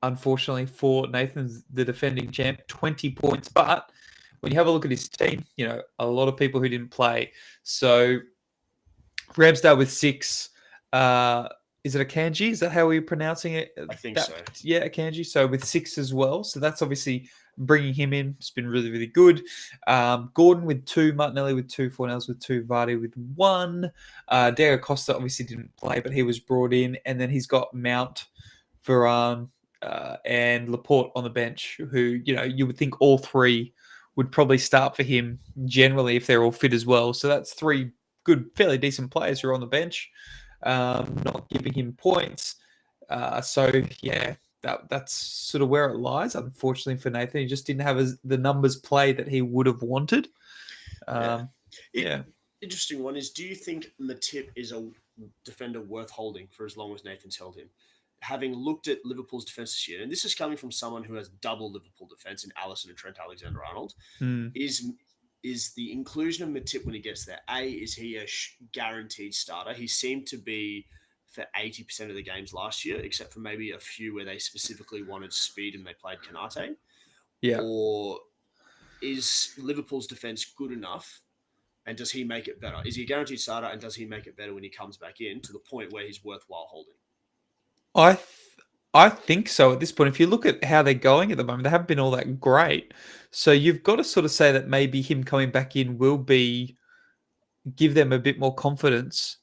unfortunately for Nathan's the defending champ, 20 points. But when you have a look at his team, a lot of people who didn't play. So Ramsdale with 6. Is it Akanji? Is that how we're pronouncing it? I think so. Yeah, Akanji. So with 6 as well. So that's obviously bringing him in. It's been really, really good. Gordon with 2, Martinelli with 2, Fornells with 2, Vardy with 1. Diego Costa obviously didn't play, but he was brought in. And then he's got Mount, Varane, and Laporte on the bench, who, you would think all 3 would probably start for him generally if they're all fit as well. So that's 3 good, fairly decent players who are on the bench, not giving him points. That's sort of where it lies, unfortunately for Nathan. He just didn't have the numbers play that he would have wanted. Interesting one is, do you think Matip is a defender worth holding for as long as Nathan's held him? Having looked at Liverpool's defence this year, and this is coming from someone who has double Liverpool defence in Alisson and Trent Alexander-Arnold, is the inclusion of Matip when he gets there, is he a guaranteed starter? He seemed to be for 80% of the games last year, except for maybe a few where they specifically wanted speed and they played Kanate. Yeah. Or is Liverpool's defence good enough, and does he make it better? Is he a guaranteed starter, and does he make it better when he comes back in to the point where he's worthwhile holding? I think so at this point. If you look at how they're going at the moment, they haven't been all that great. So you've got to sort of say that maybe him coming back in will give them a bit more confidence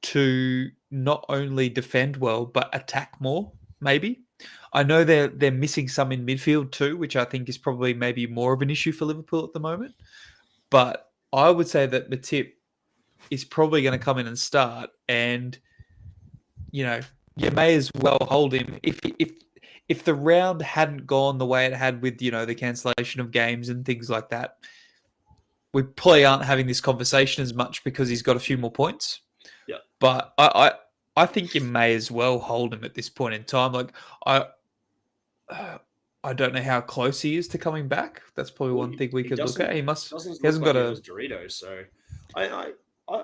to not only defend well, but attack more, maybe. I know they're missing some in midfield too, which I think is probably maybe more of an issue for Liverpool at the moment. But I would say that Matip is probably going to come in and start, and, you may as well hold him. If the round hadn't gone the way it had with, the cancellation of games and things like that, we probably aren't having this conversation as much because he's got a few more points. Yeah. But I think you may as well hold him at this point in time. Like, I don't know how close he is to coming back. That's probably one thing we could look at. He hasn't got a Doritos, so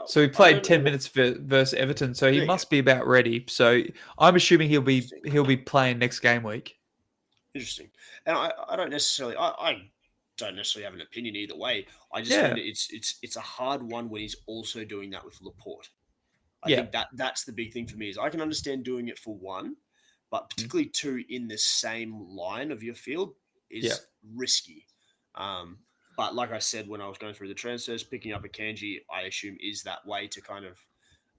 so he played 10 minutes versus Everton, so he must be about ready. So I'm assuming he'll be playing next game week. Interesting. And I don't necessarily have an opinion either way. I just find it's a hard one when he's also doing that with Laporte. I think that's the big thing for me, is I can understand doing it for one, but particularly two in the same line of your field Yeah. is risky. But like I said, when I was going through the transfers, picking up a Kanji, I assume is that way to kind of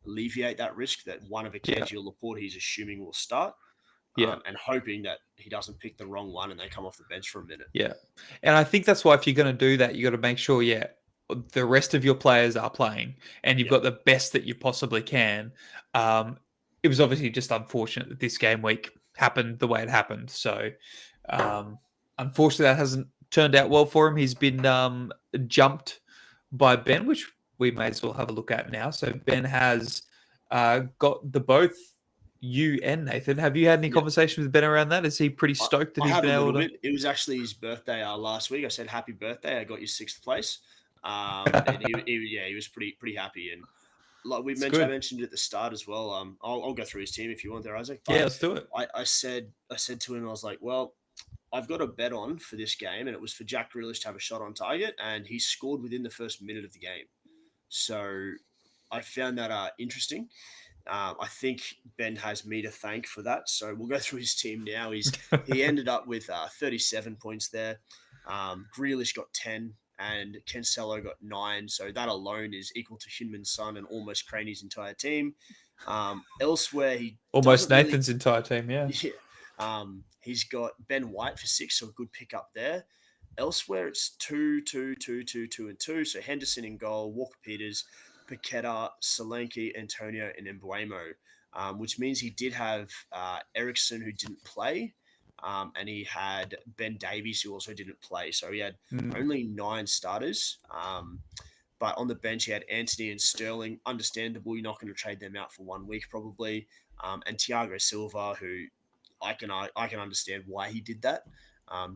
alleviate that risk that one of a Yeah. Kanji or Laporte he's assuming will start, Yeah. and hoping that he doesn't pick the wrong one and they come off the bench for a minute. Yeah. And I think that's why if you're going to do that, you got to make sure, the rest of your players are playing and you've Yeah. got the best that you possibly can. It was obviously just unfortunate that this game week happened the way it happened. So, unfortunately, that hasn't turned out well for him. He's been jumped by Ben, which we may as well have a look at now. So, Ben has got the both you and Nathan. Have you had any Yeah. conversations with Ben around that? Is he pretty stoked that I he's have been a able little to? bit. It was actually his birthday last week. I said happy birthday. I got you sixth place. And he was pretty happy. And like It's I good. mentioned at the start as well. I'll go through his team if you want there, Isaac. Yeah, But let's do it. I said to him, I was like, well, I've got a bet on for this game, and it was for Jack Grealish to have a shot on target, and he scored within the first minute of the game. So I found that interesting. I think Ben has me to thank for that. So we'll go through his team now. He ended up with 37 points there. Grealish got 10 and Cancelo got 9. So that alone is equal to Hinman's son and almost Craney's entire team. Elsewhere, he Almost doesn't really. Nathan's entire team, yeah. Yeah. He's got Ben White for 6, so a good pick up there. Elsewhere, it's 2, 2, 2, 2, 2, and 2. So Henderson in goal, Walker Peters, Paqueta, Solanke, Antonio, and Embuemo, which means he did have Ericsson, who didn't play, and he had Ben Davies, who also didn't play. So he had only 9 starters. But on the bench, he had Anthony and Sterling. Understandable, you're not going to trade them out for 1 week probably. And Thiago Silva, who I can understand why he did that.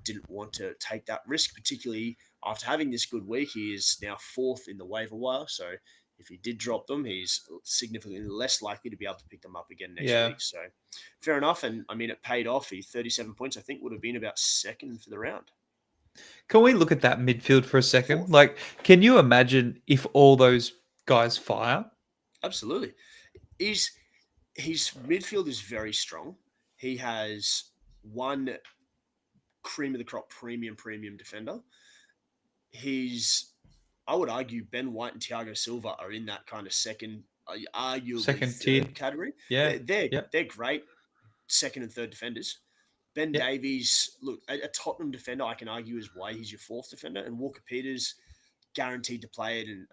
Didn't want to take that risk, particularly after having this good week. He is now 4th in the waiver wire. So if he did drop them, he's significantly less likely to be able to pick them up again next Yeah. week. So fair enough. And I mean, it paid off. He 37 points, I think, would have been about second for the round. Can we look at that midfield for a second? Fourth. Like, can you imagine if all those guys fire? Absolutely. His midfield is very strong. He has one cream of the crop premium defender. I would argue Ben White and Thiago Silva are in that kind of arguably Second third tier. category. Yeah. They're great second and third defenders. Ben Davies, look, a Tottenham defender, I can argue is why he's your 4th defender, and Walker Peters guaranteed to play at an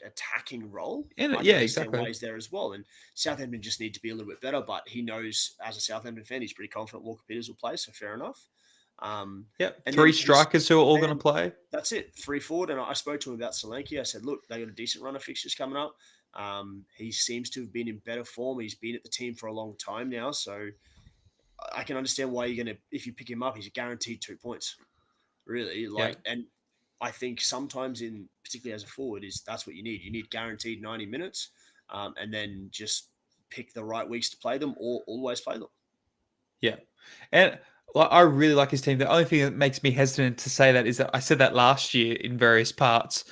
attacking role. And I can understand exactly. why he's there as well. And Southampton just need to be a little bit better, but he knows as a Southampton fan, he's pretty confident Walker Peters will play, so fair enough. And 3 strikers who are all going to play. That's it. 3 forward. And I spoke to him about Solanke. I said, look, they got a decent run of fixtures coming up. He seems to have been in better form. He's been at the team for a long time now. So I can understand why you're going to, if you pick him up, he's guaranteed 2 points. Really. And I think sometimes particularly as a forward, that's what you need. You need guaranteed 90 minutes and then just pick the right weeks to play them or always play them. Yeah. And I really like his team. The only thing that makes me hesitant to say that is that I said that last year in various parts.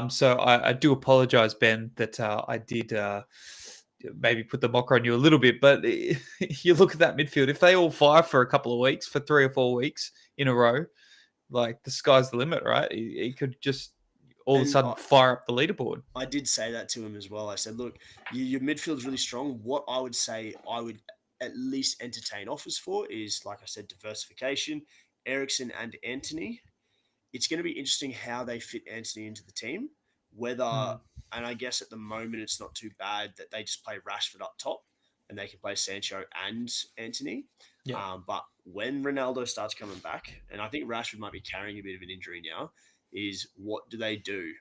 So I do apologize, Ben, that I did maybe put the mocker on you a little bit. But you look at that midfield, if they all fire for a couple of weeks, for 3 or 4 weeks in a row, like the sky's the limit, right? He could just all of a sudden fire up the leaderboard. I did say that to him as well. I said, look, your midfield's really strong. What I would say I would at least entertain offers for is, like I said, diversification, Ericsson and Anthony. It's going to be interesting how they fit Anthony into the team. And I guess at the moment it's not too bad that they just play Rashford up top and they can play Sancho and Anthony. Yeah. But when Ronaldo starts coming back, and I think Rashford might be carrying a bit of an injury now, is what do they do?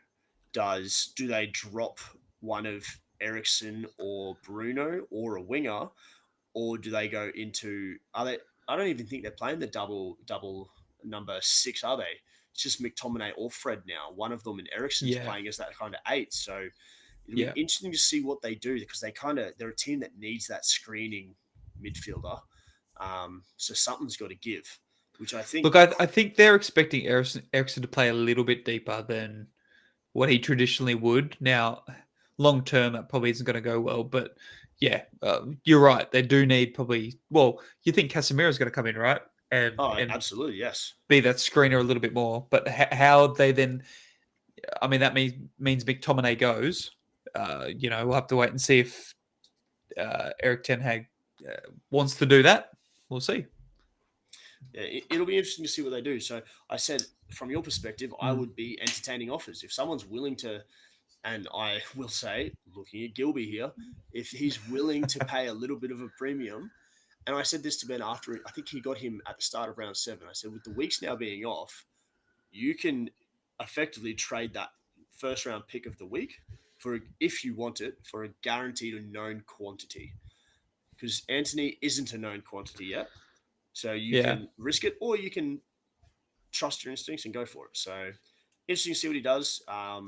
Do they drop one of Ericsson or Bruno or a winger, or do they go into? I don't even think they're playing the double number 6, are they? It's just McTominay or Fred now. One of them and Ericsson's playing as that kind of 8. So it'll be interesting to see what they do because they're a team that needs that screening midfielder. So something's got to give, which I think. Look, I think they're expecting Ericsson to play a little bit deeper than what he traditionally would. Now, long term, that probably isn't going to go well, but Yeah, you're right. They do need probably. Well, you think Casemiro's going to come in, right? And Oh, and absolutely, yes. be that screener a little bit more. But how they then? I mean, that means McTominay goes. We'll have to wait and see if Eric Ten Hag wants to do that. We'll see. Yeah, it'll be interesting to see what they do. So I said, from your perspective, I Mm. would be entertaining offers if someone's willing to. And I will say, looking at Gilby here, if he's willing to pay a little bit of a premium, and I said this to Ben after I think he got him at the start of round 7. I said, with the weeks now being off, you can effectively trade that first round pick of the week for, if you want it, for a guaranteed or known quantity. Because Anthony isn't a known quantity yet. So you Yeah, can risk it or you can trust your instincts and go for it. So interesting to see what he does. I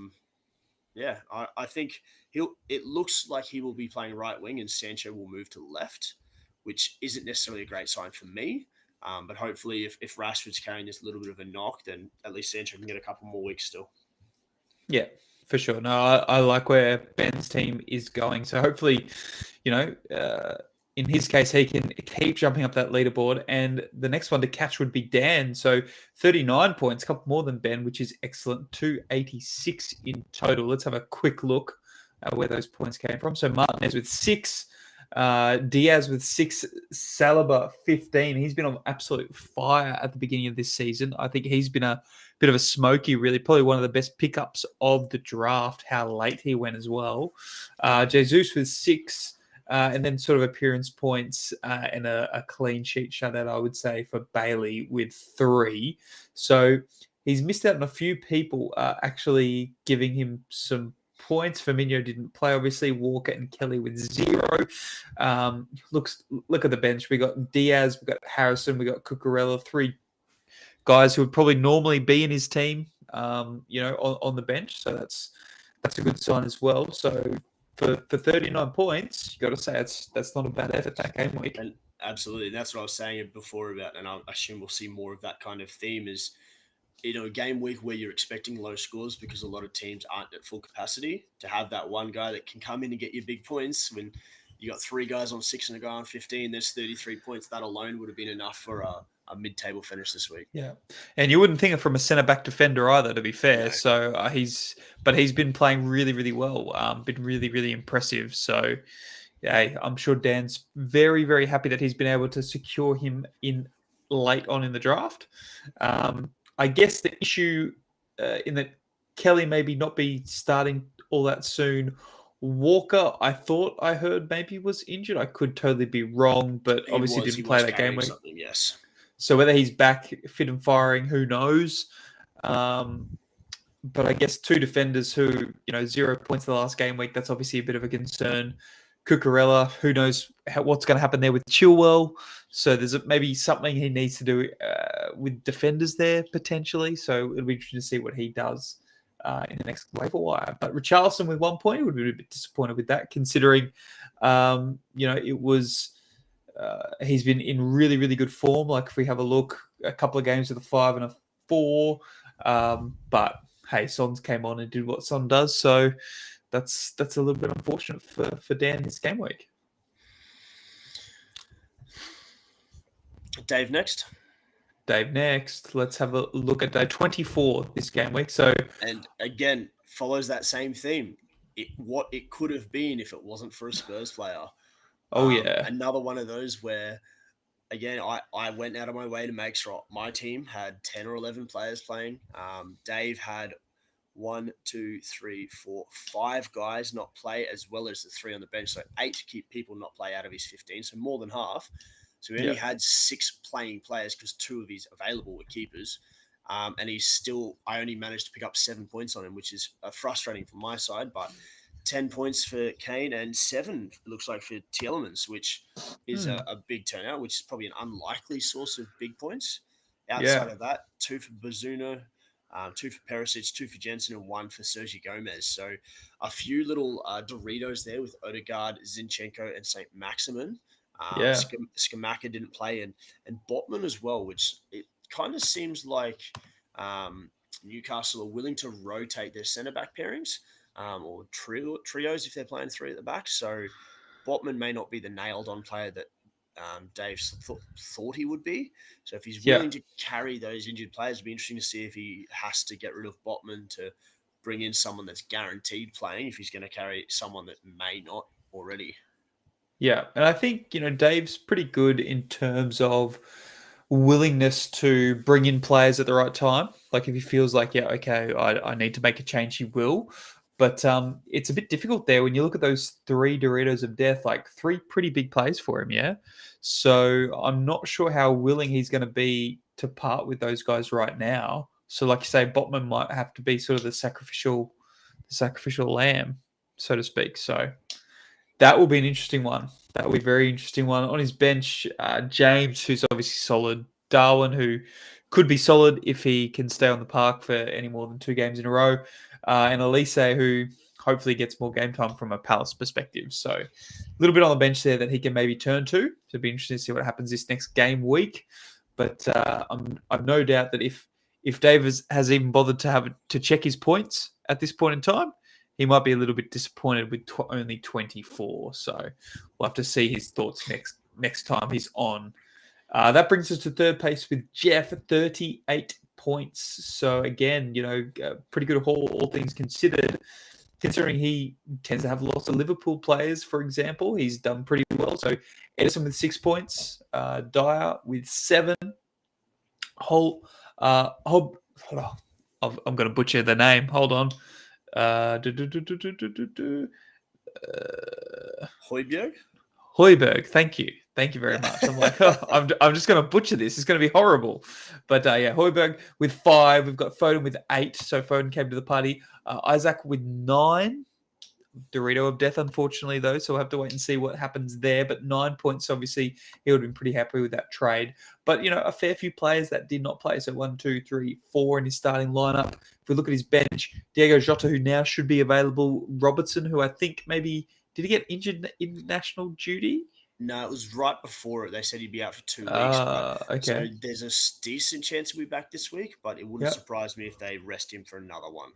think he'll. It looks like he will be playing right wing, and Sancho will move to left, which isn't necessarily a great sign for me. But hopefully, if Rashford's carrying this little bit of a knock, then at least Sancho can get a couple more weeks still. yeah, for sure. No, I like where Ben's team is going. So hopefully, you know, in his case, he can keep jumping up that leaderboard. And the next one to catch would be Dan. So 39 points, a couple more than Ben, which is excellent. 286 in total. Let's have a quick look at where those points came from. So Martinez with 6. Diaz with 6, Saliba 15. He's been on absolute fire at the beginning of this season. I think he's been a bit of a smoky, really, probably one of the best pickups of the draft. How late he went as well. Jesus with 6, and then sort of appearance points and a clean sheet shutout, I would say, for Bailey with 3. So he's missed out on a few people actually giving him some points. Firmino didn't play, obviously. Walker and Kelly with 0. Look at the bench. We got Diaz, we got Harrison, we got Cucurella, 3 guys who would probably normally be in his team, on the bench. So that's a good sign as well. So for 39 points, you got to say that's not a bad effort that game week. And absolutely, that's what I was saying before about, and I assume we'll see more of that kind of theme. Is a game week where you're expecting low scores because a lot of teams aren't at full capacity, to have that one guy that can come in and get you big points when you got 3 guys on 6 and a guy on 15, there's 33 points. That alone would have been enough for a mid-table finish this week. Yeah, and you wouldn't think it from a centre back defender either, to be fair. No. So he's been playing really, really well. Been really, really impressive. So yeah, I'm sure Dan's very, very happy that he's been able to secure him in late on in the draft. I guess the issue in that Kelly maybe not be starting all that soon. Walker, I thought I heard maybe was injured. I could totally be wrong, but obviously He didn't play was that game carrying week. something, yes. So whether he's back fit and firing, who knows? But I guess 2 defenders who, 0 points the last game week, that's obviously a bit of a concern. Cucurella, who knows what's going to happen there with Chilwell. So there's maybe something he needs to do with defenders there potentially. So it'll be interesting to see what he does in the next waiver wire. But Richarlison with 1 point, would be a bit disappointed with that, considering, it was... he's been in really, really good form. Like if we have a look, a couple of games with a 5 and a 4. But hey, Son's came on and did what Son does. So that's a little bit unfortunate for Dan this game week. Dave next. Dave next. Let's have a look at day 24 this game week. So, and again, follows that same theme. What it could have been if it wasn't for a Spurs player. yeah. Another one of those where, again, I went out of my way to make sure my team had 10 or 11 players playing. Dave had 1, 2, 3, 4, 5 guys not play, as well as the 3 on the bench. So 8 to keep people not play out of his 15. So more than half. So he only had 6 playing players because 2 of his available were keepers. And I only managed to pick up 7 points on him, which is frustrating from my side. But 10 points for Kane and 7, it looks like, for Tielemans, which is a big turnout, which is probably an unlikely source of big points. Outside of that, 2 for Bazuna, 2 for Perisic, 2 for Jensen, and 1 for Sergio Gomez. So a few little Doritos there with Odegaard, Zinchenko, and St. Maximin. Skamaka didn't play, and Botman as well, which it kind of seems like Newcastle are willing to rotate their centre-back pairings or trios if they're playing 3 at the back. So Botman may not be the nailed-on player that Dave thought he would be. So if he's Yeah. willing to carry those injured players, it'd be interesting to see if he has to get rid of Botman to bring in someone that's guaranteed playing, if he's going to carry someone that may not already. Yeah, and I think, Dave's pretty good in terms of willingness to bring in players at the right time. Like if he feels like, yeah, okay, I need to make a change, he will. But it's a bit difficult there when you look at those three Doritos of death, like three pretty big plays for him, yeah? So I'm not sure how willing he's going to be to part with those guys right now. So like you say, Botman might have to be sort of the sacrificial lamb, so to speak. So that will be an interesting one. That will be a very interesting one. On his bench, James, who's obviously solid. Darwin, who could be solid if he can stay on the park for any more than 2 games in a row. And Elise, who hopefully gets more game time from a Palace perspective. So a little bit on the bench there that he can maybe turn to. So it'll be interesting to see what happens this next game week. But I've no doubt that if Davis has even bothered to check his points at this point in time, he might be a little bit disappointed with only 24. So we'll have to see his thoughts next time he's on. That brings us to third place with Jeff at 38 points. So again, pretty good haul, all things considered. Considering he tends to have lots of Liverpool players, for example, he's done pretty well. So Edison with 6 points, Dyer with 7, I'm going to butcher the name. Hold on. Højbjerg? Højbjerg, thank you very much. I'm like, I'm just going to butcher this. It's going to be horrible. But yeah, Højbjerg with 5. We've got Foden with 8. So Foden came to the party. Isaac with 9. Dorito of death, unfortunately, though. So we'll have to wait and see what happens there. But 9 points, obviously, he would have been pretty happy with that trade. But, a fair few players that did not play. So 1, 2, 3, 4 in his starting lineup. If we look at his bench, Diego Jota, who now should be available. Robertson, who I think maybe, did he get injured in international duty? No, it was right before it. They said he'd be out for 2 weeks. Okay. So there's a decent chance he'll be back this week, but it wouldn't surprise me if they rest him for another one.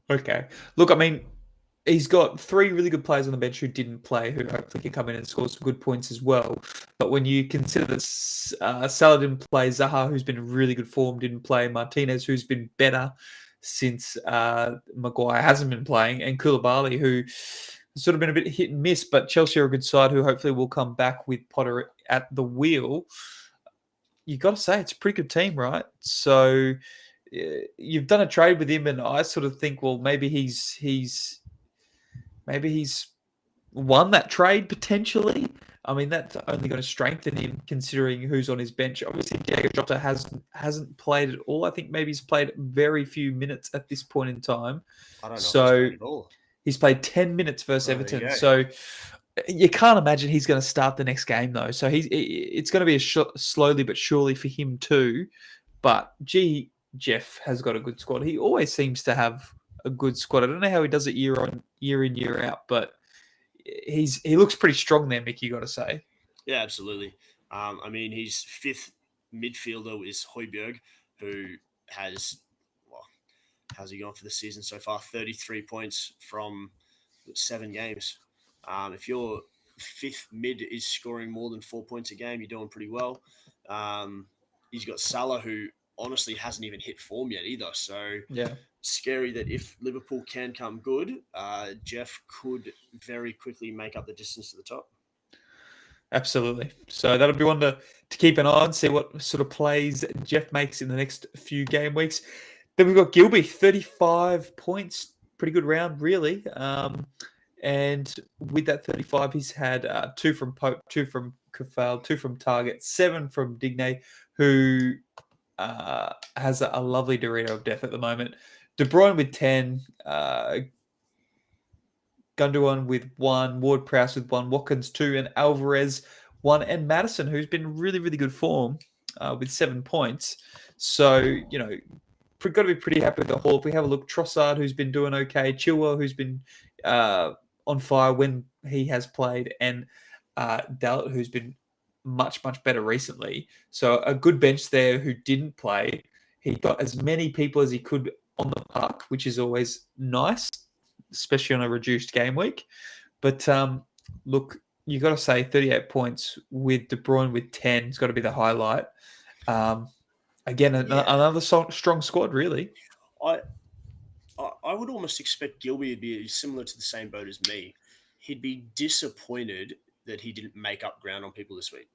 Okay. Look, I mean, he's got 3 really good players on the bench who didn't play, who hopefully can come in and score some good points as well. But when you consider that Salah didn't play, Zaha, who's been in really good form, didn't play, Martinez, who's been better since Maguire hasn't been playing, and Koulibaly, who has sort of been a bit hit and miss, but Chelsea are a good side who hopefully will come back with Potter at the wheel. You got to say, it's a pretty good team, right? So you've done a trade with him, and I sort of think, well, maybe he's won that trade potentially. I mean, that's only going to strengthen him considering who's on his bench. Obviously, Diego Jota hasn't played at all. I think maybe he's played very few minutes at this point in time. I don't know so if he's played at all. He's played 10 minutes versus Everton. So you can't imagine he's going to start the next game, though. So it's going to be slowly but surely for him too. But, Jeff has got a good squad. He always seems to have a good squad. I don't know how he does it year in, year out, but he looks pretty strong there, Mick, you got to say. Yeah, absolutely. I mean, his 5th midfielder is Højbjerg, who has, how's he gone for the season so far? 33 points from 7 games. If your 5th mid is scoring more than 4 points a game, you're doing pretty well. He's got Salah, who honestly hasn't even hit form yet either. So yeah, scary that if Liverpool can come good, Jeff could very quickly make up the distance to the top. Absolutely. So that'll be one to keep an eye on, see what sort of plays Jeff makes in the next few game weeks. Then we've got Gilby, 35 points. Pretty good round, really. And with that 35, he's had 2 from Pope, 2 from Kafal, 2 from Target, 7 from Digne, who has a lovely Dorito of death at the moment. De Bruyne with 10, Gundogan with 1, Ward-Prowse with 1, Watkins 2, and Alvarez 1, and Maddison, who's been really, really good form with 7 points. So, got to be pretty happy with the haul. If we have a look, Trossard, who's been doing okay, Chilwell, who's been on fire when he has played, and Dalot, who's been much, much better recently. So a good bench there who didn't play. He got as many people as he could on the park, which is always nice, especially on a reduced game week. But look, you got to say 38 points with De Bruyne with 10 has got to be the highlight. Again, Yeah, another strong squad, really. I I would almost expect Gilby to be similar to the same boat as me. He'd be disappointed that he didn't make up ground on people this week.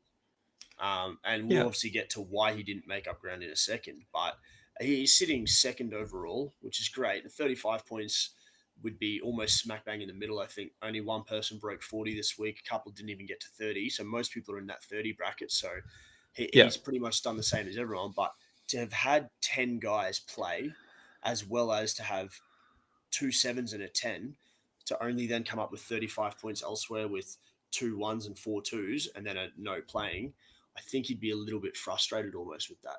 And we'll Yeah. obviously get to why he didn't make up ground in a second. But he's sitting second overall, which is great. And 35 points would be almost smack bang in the middle. I think only one person broke 40 this week. A couple didn't even get to 30. So most people are in that 30 bracket. So Yeah. he's pretty much done the same as everyone. But to have had 10 guys play, as well as to have two sevens and a 10, to only then come up with 35 points elsewhere with two ones and four twos and then a no playing, I think he'd be a little bit frustrated almost with that.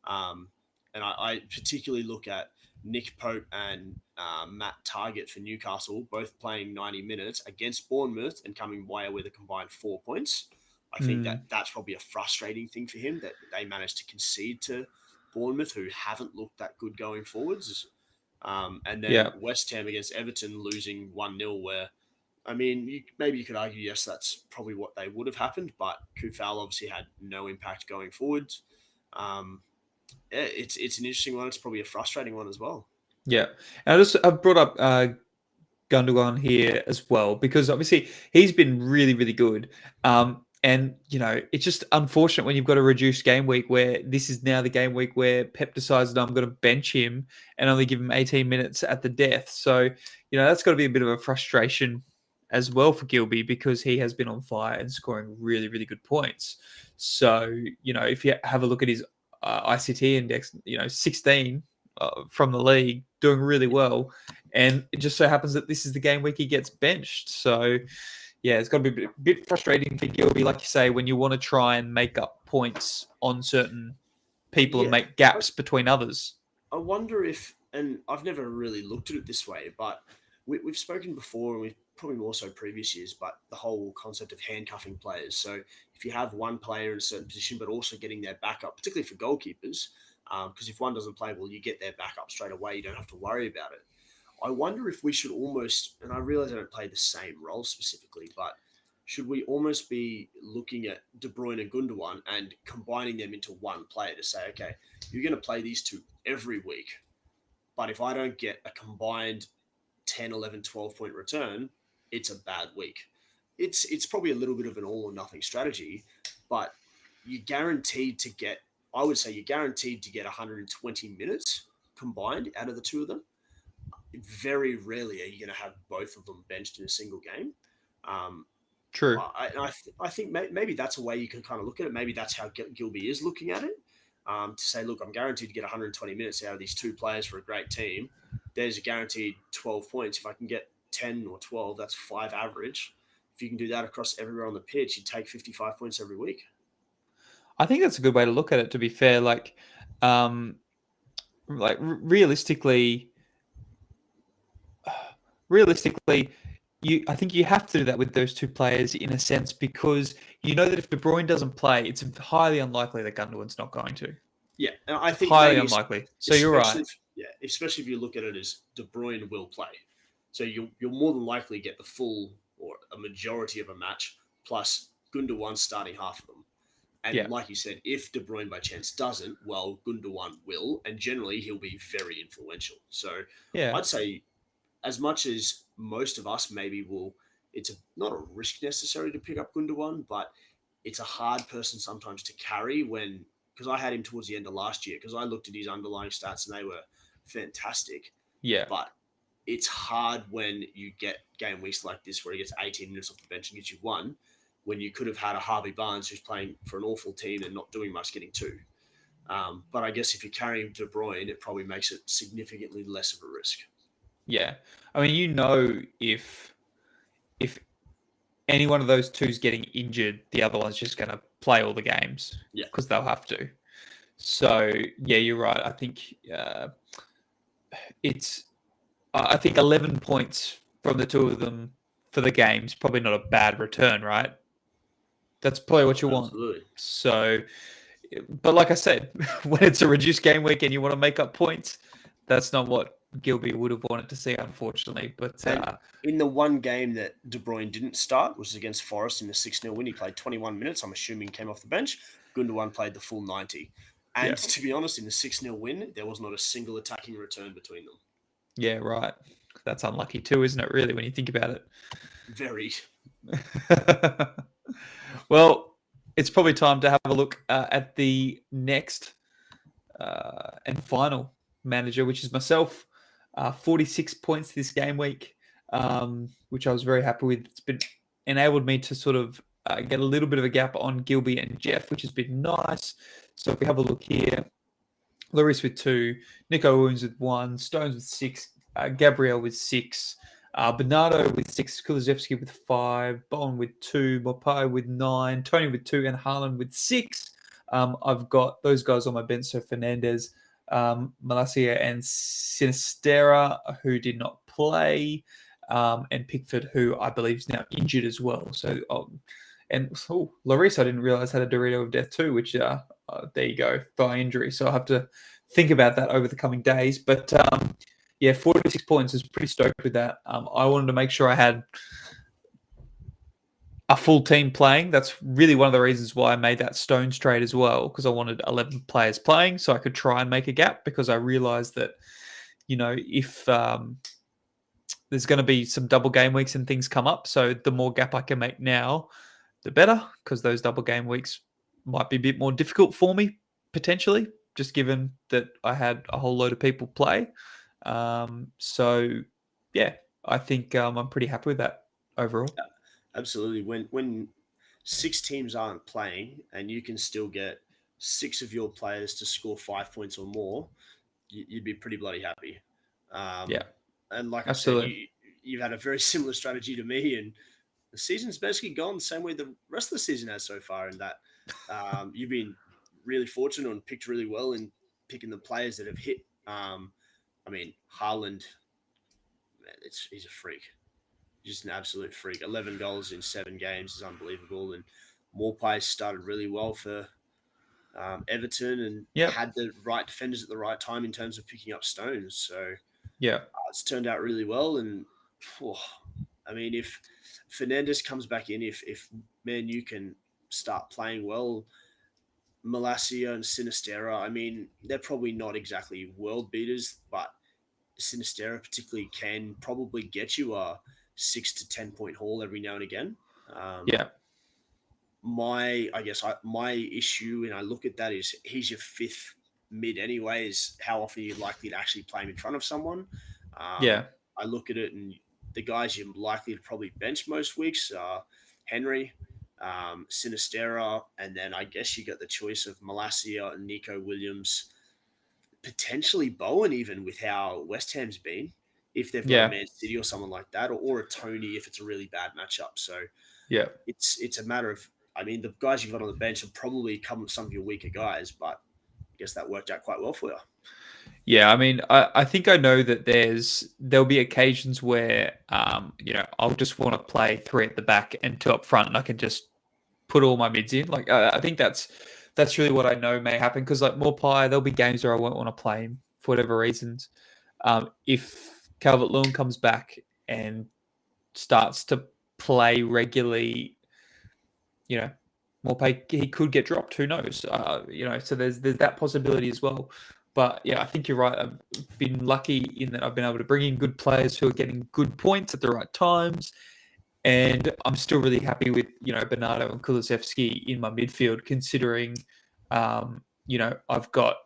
And I particularly look at Nick Pope and Matt Target for Newcastle, both playing 90 minutes against Bournemouth and coming away with a combined 4 points. I think Mm, that that's probably a frustrating thing for him that they managed to concede to Bournemouth, who haven't looked that good going forwards. And then yeah. West Ham against Everton losing 1-0, where, I mean, maybe you could argue, yes, that's probably what they would have happened, but Kufal obviously had no impact going forwards. Um, yeah, it's an interesting one. It's probably a frustrating one as well. Yeah. And I've brought up Gundogan here as well because obviously he's been really, really good. And it's just unfortunate when you've got a reduced game week where this is now the game week where Pep decides that I'm going to bench him and only give him 18 minutes at the death. So that's got to be a bit of a frustration as well for Gilby because he has been on fire and scoring really, really good points. So if you have a look at his ICT index, 16 from the league, doing really well. And it just so happens that this is the game week he gets benched. So, yeah, it's got to be a bit frustrating for Gilby, like you say, when you want to try and make up points on certain people and Yeah, make gaps between others. I wonder if, and I've never really looked at it this way, but we've spoken before, and we've probably more so previous years, but the whole concept of handcuffing players. So if you have one player in a certain position, but also getting their backup, particularly for goalkeepers, because if one doesn't play well, you get their backup straight away. You don't have to worry about it. I wonder if we should almost, and I realize I don't play the same role specifically, but should we almost be looking at De Bruyne and Gundogan and combining them into one player to say, okay, you're going to play these two every week, but if I don't get a combined 10, 11, 12 point return, it's a bad week. It's probably a little bit of an all or nothing strategy, but you're guaranteed to get, I would say you're guaranteed to get 120 minutes combined out of the two of them. Very rarely are you going to have both of them benched in a single game. Um, True. I think maybe that's a way you can kind of look at it. Maybe that's how Gilby is looking at it. To say, look, I'm guaranteed to get 120 minutes out of these two players for a great team. There's a guaranteed 12 points. If I can get 10 or 12, that's 5 average. If you can do that across everywhere on the pitch, you take 55 points every week. I think that's a good way to look at it, to be fair. Realistically, realistically, I think you have to do that with those two players in a sense because you know that if De Bruyne doesn't play, it's highly unlikely that Gundogan's not going to. Yeah, and I think Highly maybe unlikely. So you're especially right. especially if you look at it as De Bruyne will play, so you'll more than likely get the full or a majority of a match plus Gundogan starting half of them. And Yeah. like you said, if De Bruyne by chance doesn't, well, Gundogan will, and generally he'll be very influential. So Yeah. I'd say as much as most of us maybe will, not a risk necessary to pick up Gundogan, but it's a hard person sometimes to carry when, because I had him towards the end of last year because I looked at his underlying stats and they were fantastic. Yeah. But it's hard when you get game weeks like this where he gets 18 minutes off the bench and gets you one, when you could have had a Harvey Barnes who's playing for an awful team and not doing much, getting two. But I guess if you're carrying De Bruyne, it probably makes it significantly less of a risk. Yeah. I mean, if any one of those two's getting injured, the other one's just going to play all the games Yeah. because they'll have to. So, yeah, you're right. I think I think 11 points from the two of them for the game's probably not a bad return, right? That's probably what you want. Absolutely. So, but like I said, when it's a reduced game week and you want to make up points, that's not what Gilby would have wanted to see, unfortunately. But And in the one game that De Bruyne didn't start, which was against Forest in the 6-0 win, he played 21 minutes. I'm assuming came off the bench. Gundogan played the full 90. And yeah, to be honest, in the 6-0 win, there was not a single attacking return between them. yeah, right. That's unlucky too, isn't it? Really, when you think about it. Very. Well, it's probably time to have a look at the next and final manager, which is myself. 46 points this game week, which I was very happy with. It's been enabled me to sort of get a little bit of a gap on Gilby and Jeff, which has been nice. So if we have a look here, Lloris with 2, Nico Williams with 1, Stones with 6, Gabriel with 6, Bernardo with 6, Kulusevski with 5, Bowen with 2, Mopai with 9, Tony with 2, and Haaland with 6. I've got those guys on my bench, so Fernandez, Malacia, and Sinistera, who did not play, and Pickford, who I believe is now injured as well. So, Lloris, I didn't realize had a Dorito of death too, which there you go, thigh injury. So I'll have to think about that over the coming days. But yeah, 46 points is pretty stoked with that. I wanted to make sure I had a full team playing. That's really one of the reasons why I made that Stones trade as well, because I wanted 11 players playing so I could try and make a gap, because I realized that, if there's going to be some double game weeks and things come up, so the more gap I can make now, the better, because those double game weeks might be a bit more difficult for me, potentially, just given that I had a whole load of people play. So, yeah, I think I'm pretty happy with that overall. Absolutely. When 6 teams aren't playing and you can still get 6 of your players to score 5 points or more, you'd be pretty bloody happy. Yeah, and like absolutely. I said, you've had a very similar strategy to me, and the season's basically gone the same way the rest of the season has so far. In that, you've been really fortunate and picked really well in picking the players that have hit. I mean, Haaland, man, he's a freak. Just an absolute freak. 11 goals in 7 games is unbelievable. And Morpay started really well for Everton and had the right defenders at the right time in terms of picking up Stones. So it's turned out really well. And I mean, if Fernandez comes back in, if Man U can start playing well, Malacia and Sinistera, I mean, they're probably not exactly world beaters, but Sinistera particularly can probably get you a 6 to 10 point haul every now and again. My issue, and I look at that, is he's your 5th mid anyways. How often are you likely to actually play him in front of someone? I look at it, and the guys you're likely to probably bench most weeks are Henry, Sinistera, and then I guess you get the choice of Malacia and Nico Williams, potentially Bowen, even with how West Ham's been, if they've got a Man City or someone like that, or a Tony if it's a really bad matchup. So it's a matter of, I mean, the guys you've got on the bench have probably come with some of your weaker guys, but I guess that worked out quite well for you. Yeah, I mean, I think I know that there'll be occasions where, I'll just want to play 3 at the back and 2 up front, and I can just put all my mids in. Like, I think that's really what I know may happen, because like Morpie, there'll be games where I won't want to play him for whatever reasons. If Calvert-Lewin comes back and starts to play regularly, Morpie, he could get dropped. Who knows? So there's that possibility as well. But yeah, I think you're right. I've been lucky in that I've been able to bring in good players who are getting good points at the right times. And I'm still really happy with, Bernardo and Kulusevski in my midfield, considering, I've got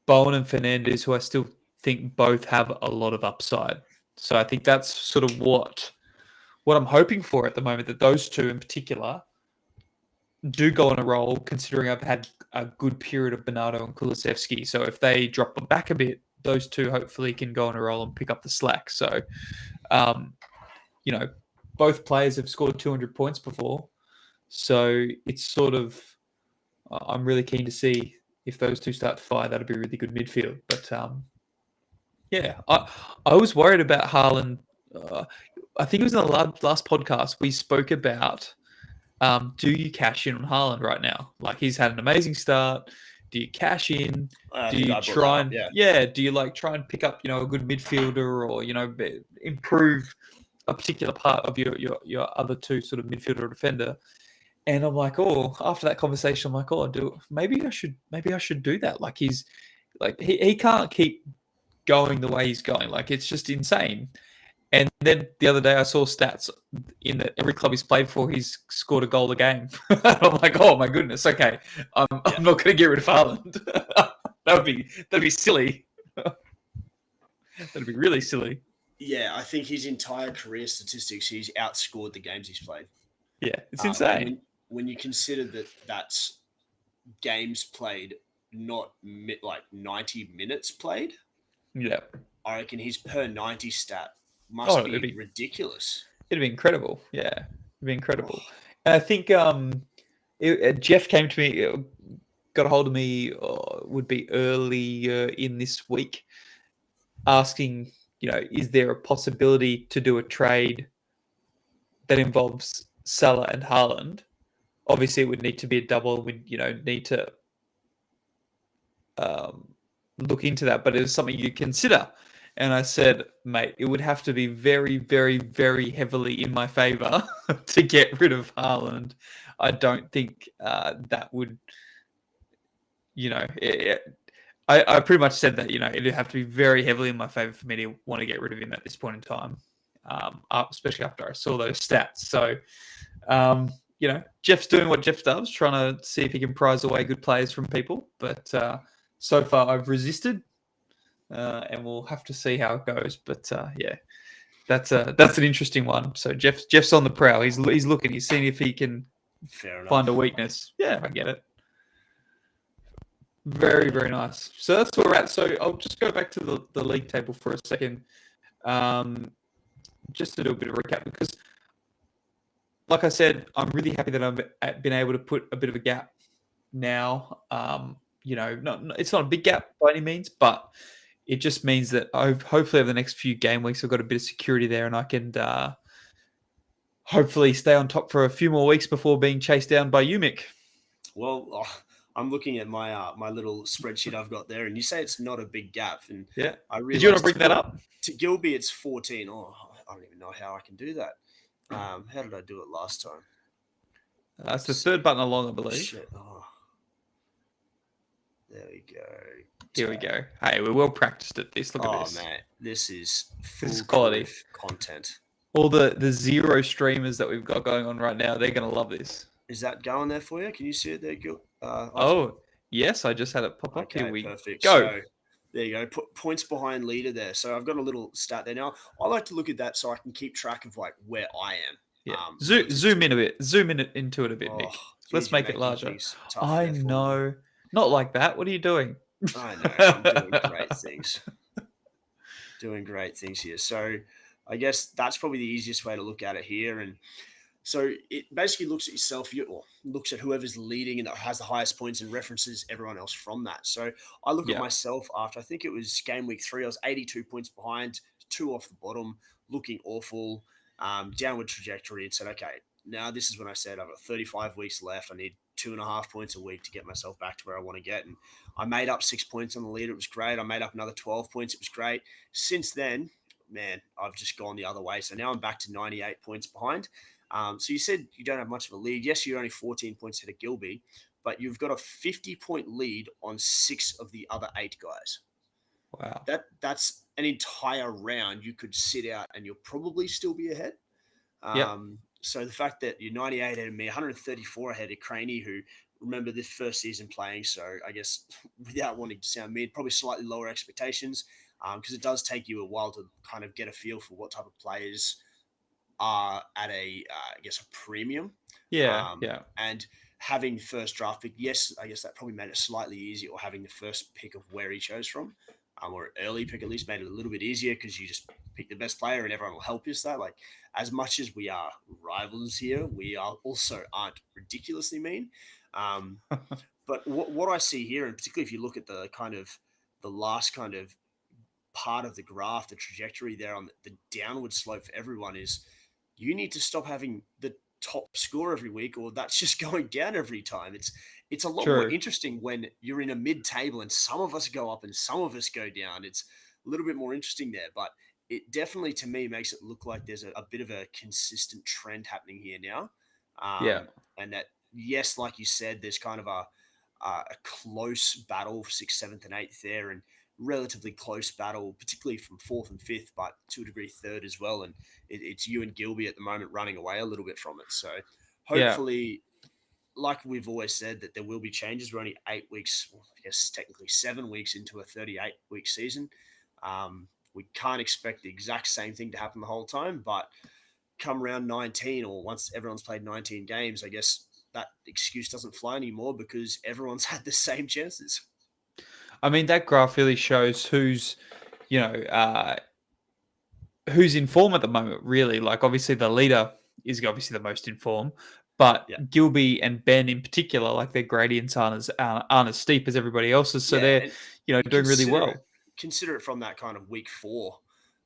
Bowen and Fernandez, who I still think both have a lot of upside. So I think that's sort of what I'm hoping for at the moment, that those two in particular do go on a roll, considering I've had a good period of Bernardo and Kulusevski. So if they drop back a bit, those two hopefully can go on a roll and pick up the slack. So, both players have scored 200 points before. So it's sort of, I'm really keen to see if those two start to fire. That'll be a really good midfield. But I was worried about Haaland. I think it was in the last podcast we spoke about, do you cash in on Haaland right now? Like, he's had an amazing start. do you cash in? I Do think you I brought that try up. and Yeah. do you like try and pick up a good midfielder, or improve a particular part of your other two sort of midfielder or defender? And I'm like, oh, after that conversation, I'm like, oh, maybe I should do that. Like he can't keep going the way he's going. Like it's just insane. And then the other day, I saw stats in that every club he's played for, he's scored a goal a game. I'm like, oh my goodness, okay, I'm not going to get rid of Haaland. that'd be silly. That'd be really silly. Yeah, I think his entire career statistics, he's outscored the games he's played. Yeah, it's insane. When you consider that that's games played, not like 90 minutes played. Yeah, I reckon his per 90 stat must be ridiculous. It'd be incredible. Yeah, it'd be incredible. And I think Jeff came to me, got a hold of me, would be earlier in this week, asking, is there a possibility to do a trade that involves Salah and Haaland? Obviously, it would need to be a double. We'd, need to look into that, but it was something you'd consider. And I said, mate, it would have to be very, very, very heavily in my favour to get rid of Haaland. I don't think that would, I pretty much said that, it'd have to be very heavily in my favour for me to want to get rid of him at this point in time, especially after I saw those stats. So, Jeff's doing what Jeff does, trying to see if he can prize away good players from people. But so far, I've resisted. And we'll have to see how it goes. But yeah, that's an interesting one. So Jeff's on the prowl. He's looking. He's seeing if he can find a weakness. Yeah, I get it. Very, very nice. So that's where we're at. So I'll just go back to the league table for a second, just to do a bit of a recap, because, like I said, I'm really happy that I've been able to put a bit of a gap now. It's not a big gap by any means, but it just means that hopefully over the next few game weeks, I've got a bit of security there, and I can hopefully stay on top for a few more weeks before being chased down by you, Mick. Well, I'm looking at my my little spreadsheet I've got there, and you say it's not a big gap. And yeah, I did you want to bring that up? To Gilby, it's 14. Oh, I don't even know how I can do that. How did I do it last time? That's the third button along, I believe. Shit. Oh. There we go. Here we go. Hey, we're well practiced at this. Look at this. Oh, man. This is quality content. All the zero streamers that we've got going on right now, they're going to love this. Is that going there for you? Can you see it there, Gil? Yes. I just had it pop up. Okay, Here we perfect. go. So, there you go. Put points behind leader there. So I've got a little stat there now. I like to look at that so I can keep track of like where I am. Yeah. Zoom in a bit. Zoom into it a bit, Mick. Geez, Let's make it larger. I know. Not like that. What are you doing? I know. I'm doing great things. Doing great things here. So I guess that's probably the easiest way to look at it here. And so it basically looks at yourself, or looks at whoever's leading and has the highest points and references everyone else from that. So I look at myself after, I think it was game week 3, I was 82 points behind, 2 off the bottom, looking awful, downward trajectory, and said, okay, now this is when I said I've got 35 weeks left. I need 2.5 points a week to get myself back to where I want to get. And I made up 6 points on the leader. It was great. I made up another 12 points. It was great. Since then, man, I've just gone the other way. So now I'm back to 98 points behind. So you said you don't have much of a lead. Yes, you're only 14 points ahead of Gilby, but you've got a 50-point lead on 6 of the other 8 guys. Wow. That's an entire round you could sit out and you'll probably still be ahead. So the fact that you're 98 ahead of me, 134 ahead of Craney, who, remember, this first season playing, so I guess without wanting to sound mean, probably slightly lower expectations, because it does take you a while to kind of get a feel for what type of players are at a premium. And having first draft pick, yes, I guess that probably made it slightly easier, or having the first pick of where he chose from, or early pick at least made it a little bit easier because you just pick the best player and everyone will help you. So like, as much as we are rivals here, we aren't ridiculously mean. But what I see here, and particularly if you look at the last kind of part of the graph, the trajectory there on the downward slope for everyone, is you need to stop having the top score every week, or that's just going down every time. it's a lot more True. interesting when you're in a mid-table and some of us go up and some of us go down. It's a little bit more interesting there, but it definitely to me makes it look like there's a bit of a consistent trend happening here now, Yeah. and that yes, like you said, there's kind of a close battle for sixth, seventh, and eighth there, and relatively close battle, particularly from fourth and fifth, but to a degree third as well. And it's you and Gilby at the moment running away a little bit from it. So Yeah. hopefully, like we've always said, that there will be changes. We're only 8 weeks, well, I guess technically 7 weeks into a 38-week season. We can't expect the exact same thing to happen the whole time, but come round 19, or once everyone's played 19 games, I guess that excuse doesn't fly anymore because everyone's had the same chances. I mean, that graph really shows who's, you know, who's in form at the moment, really. Like, obviously, the leader is obviously the most in form, but Yeah. Gilby and Ben in particular, like their gradients aren't as steep as everybody else's, so Yeah, they're and doing really consider it well. consider it from that kind of week four,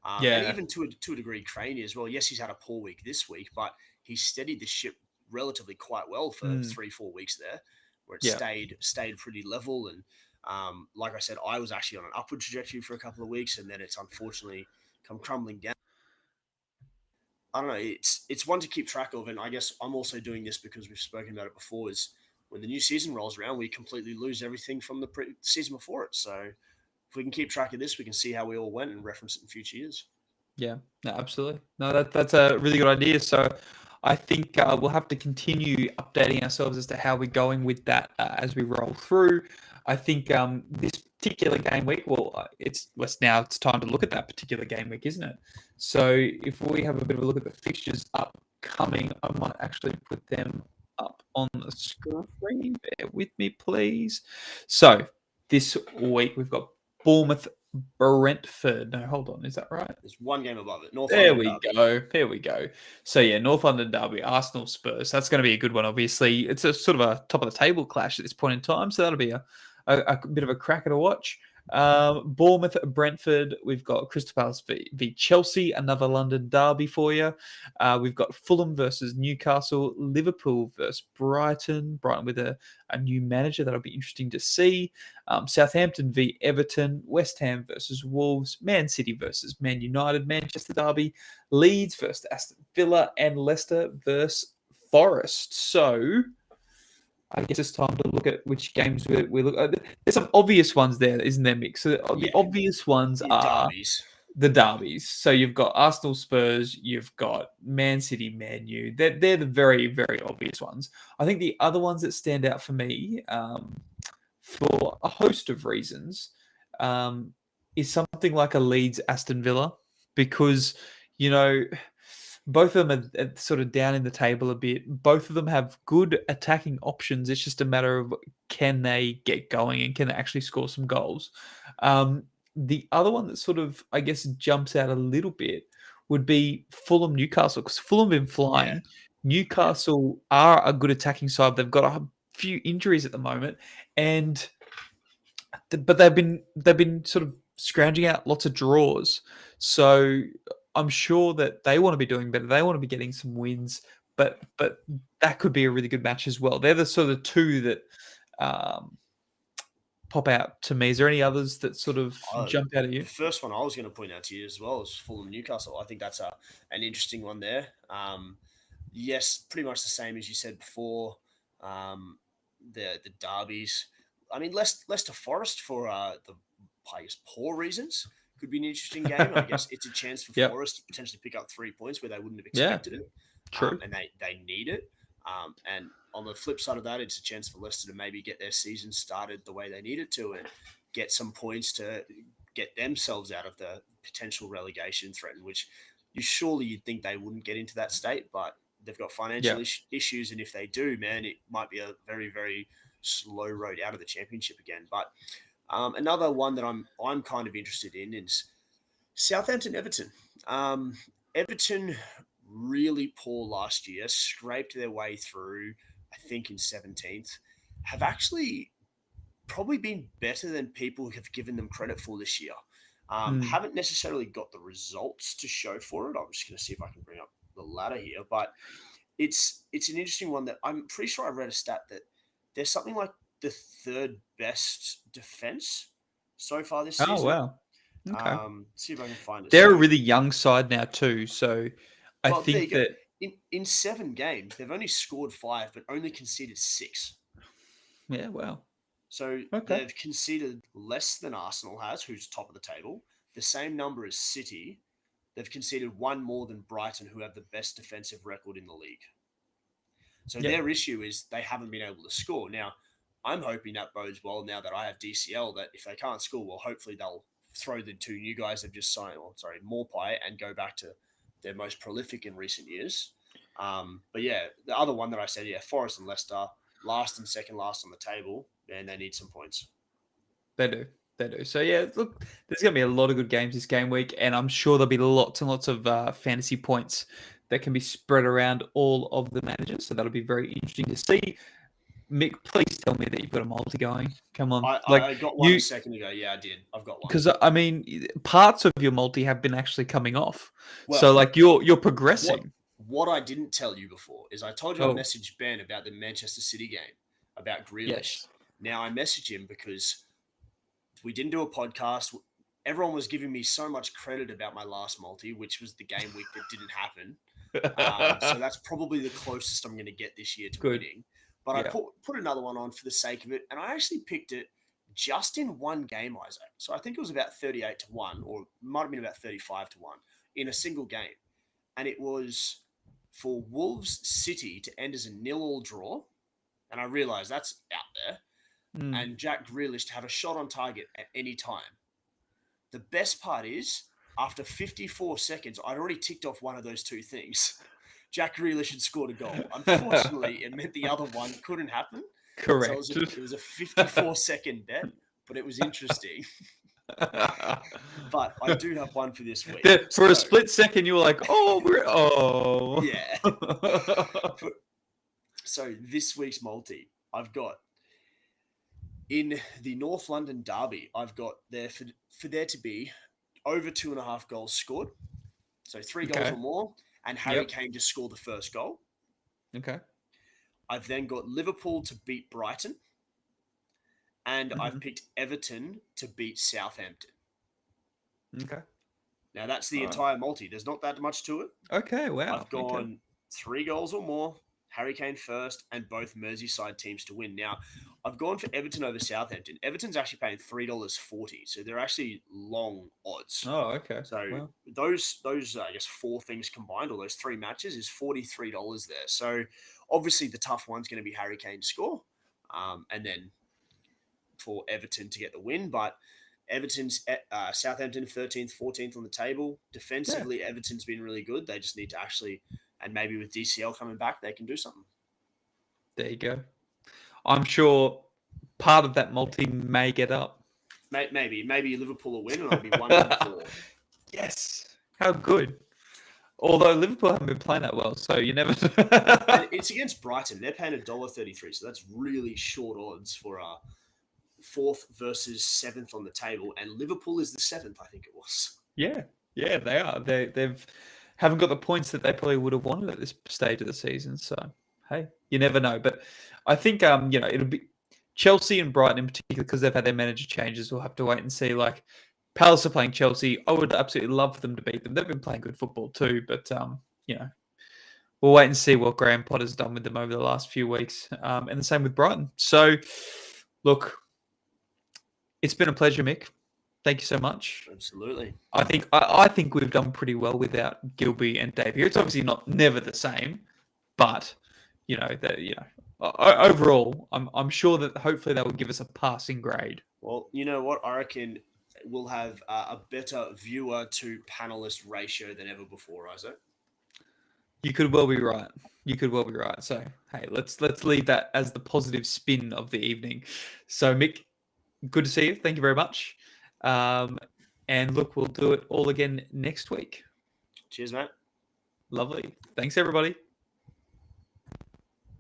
and Yeah. even to a degree, Craney as well. Yes, he's had a poor week this week, but he steadied the ship relatively quite well for Mm, 3 4 weeks there, where it yeah. stayed pretty level. And like I said, I was actually on an upward trajectory for a couple of weeks, and then it's unfortunately come crumbling down. I don't know. It's one to keep track of, and I guess I'm also doing this because we've spoken about it before. Is when the new season rolls around, we completely lose everything from the season before it. So if we can keep track of this, we can see how we all went and reference it in future years. Yeah, no, absolutely. No, that's a really good idea. So I think we'll have to continue updating ourselves as to how we're going with that as we roll through. I think this particular game week, well, it's time to look at that particular game week, isn't it? So if we have a bit of a look at the fixtures upcoming, I might actually put them up on the screen. Bear with me, please. So this week we've got Bournemouth Brentford. No, hold on. Is that right? There's one game above it, North There London we Derby. go. There we go. So yeah, North London derby, Arsenal Spurs. That's going to be a good one. Obviously, it's a sort of a top of the table clash at this point in time. So that'll be a bit of a cracker to watch. Bournemouth, Brentford. We've got Crystal Palace v Chelsea, another London derby for you. We've got Fulham versus Newcastle, Liverpool versus Brighton. Brighton with a new manager. That'll be interesting to see. Southampton v Everton, West Ham versus Wolves, Man City versus Man United, Manchester derby, Leeds versus Aston Villa, and Leicester versus Forest. So I guess it's time to look at which games we look at. There's some obvious ones there, isn't there, Mick? So the Yeah, obvious ones your are derbies. the derbies. So you've got Arsenal Spurs, you've got Man City, Man U. They're the very, very obvious ones. I think the other ones that stand out for me, for a host of reasons, um, is something like a Leeds Aston Villa, because you know both of them are sort of down in the table a bit. Both of them have good attacking options. It's just a matter of can they get going and can they actually score some goals. The other one that sort of, I guess, jumps out a little bit would be Fulham Newcastle, because Fulham have been Yeah, flying. yeah, Newcastle are a good attacking side. They've got a few injuries at the moment, and but they've been sort of scrounging out lots of draws. So I'm sure that they want to be doing better. They want to be getting some wins, but that could be a really good match as well. They're the sort of two that um, pop out to me. Is there any others that sort of jump out at the you? first one I was going to point out to you as well is Fulham Newcastle. I think that's an interesting one there. Yes, pretty much the same as you said before. Um, the derbies. I mean, Leicester Forest for the I guess poor reasons could be an interesting game. I guess it's a chance for Yep. Forest to potentially pick up 3 points where they wouldn't have Yeah. expected it, True. and they need it. And on the flip side of that, it's a chance for Leicester to maybe get their season started the way they needed to and get some points to get themselves out of the potential relegation threat, which you'd think they wouldn't get into that state, but they've got financial Yeah. issues, and if they do, man, it might be a very, very slow road out of the championship again. But another one that I'm kind of interested in is Southampton Everton. Everton really poor last year, scraped their way through, I think in 17th, have actually probably been better than people have given them credit for this year. Mm. Haven't necessarily got the results to show for it. I'm just going to see if I can bring up the ladder here, but it's an interesting one that I'm pretty sure I read a stat that they're something like the third best defense so far this Oh, season. wow. Okay. See if I can find it. They're a So, really young side now too, so I well, there you think go. that In 7 games, they've only scored 5, but only conceded 6. yeah, wow. So Okay. they've conceded less than Arsenal has, who's top of the table. The same number as City. They've conceded 1 more than Brighton, who have the best defensive record in the league. So Yeah. their issue is they haven't been able to score. Now, I'm hoping that bodes well now that I have DCL, that if they can't score, well, hopefully they'll throw the 2 new guys they've just signed, Morpie, and go back to their most prolific in recent years. But yeah, the other one that I said, Forest and Leicester, last and second last on the table, and they need some points. They do. They do. So yeah, look, there's going to be a lot of good games this game week, and I'm sure there'll be lots and lots of fantasy points that can be spread around all of the managers. So that'll be very interesting to see. Mick, please tell me that you've got a multi going. Come on, I got one a second ago. Yeah, I did. I've got one. Because I mean, parts of your multi have been actually coming off. Well, so like you're progressing. What I didn't tell you before is I told you I messaged Ben about the Manchester City game, about Grealish. Yes. Now I messaged him because we didn't do a podcast. Everyone was giving me so much credit about my last multi, which was the game week that didn't happen. So that's probably the closest I'm going to get this year to winning. But I put another one on for the sake of it, and I actually picked it just in one game, Isaac. So I think it was about 38-1, or might have been about 35-1 in a single game. And it was for Wolves City to end as a 0-0 draw. And I realised that's out there. And Jack Grealish to have a shot on target at any time. The best part is, after 54 seconds, I'd already ticked off one of those 2 things. Jack Grealish had scored a goal. Unfortunately, it meant the other one couldn't happen. Correct. So it was a 54-second bet, but it was interesting. But I do have one for this week. For a split second, you were like, oh. Yeah. So this week's multi, I've got in the North London derby, I've got there for there to be over 2.5 goals scored. So 3 goals or more, and Harry Kane to score the first goal. Okay. I've then got Liverpool to beat Brighton. And I've picked Everton to beat Southampton. Okay. Now, that's the entire multi. There's not that much to it. Okay, wow. I've gone 3 goals or more, Harry Kane first, and both Merseyside teams to win. Now, I've gone for Everton over Southampton. Everton's actually paying $3.40, so they're actually long odds. Oh, okay. So those I guess 4 things combined, or those 3 matches, is $43 there. So obviously the tough one's going to be Harry Kane to score, and then for Everton to get the win. But Everton's Southampton 13th, 14th on the table. Defensively, Everton's been really good. They just need to actually, and maybe with DCL coming back, they can do something. There you go. I'm sure part of that multi may get up. Maybe Liverpool will win, and I'll be 1-4. Yes. How good. Although Liverpool haven't been playing that well, so you never. And it's against Brighton. They're paying $1.33, so that's really short odds for 4th versus 7th on the table, and Liverpool is the 7th, I think it was. Yeah, they are. They've haven't got the points that they probably would have wanted at this stage of the season. So hey, you never know. But I think it'll be Chelsea and Brighton in particular, because they've had their manager changes. We'll have to wait and see. Like Palace are playing Chelsea. I would absolutely love for them to beat them. They've been playing good football too, but we'll wait and see what Graham Potter's done with them over the last few weeks. And the same with Brighton. So look, it's been a pleasure, Mick. Thank you so much. Absolutely. I think we've done pretty well without Gilby and Dave here. It's obviously never the same, but overall, I'm sure that hopefully that will give us a passing grade. Well, you know what? I reckon we'll have a better viewer to panelist ratio than ever before, Isaac. You could well be right. So hey, let's leave that as the positive spin of the evening. So Mick, good to see you. Thank you very much. And look, we'll do it all again next week. Cheers, mate. Lovely. Thanks, everybody.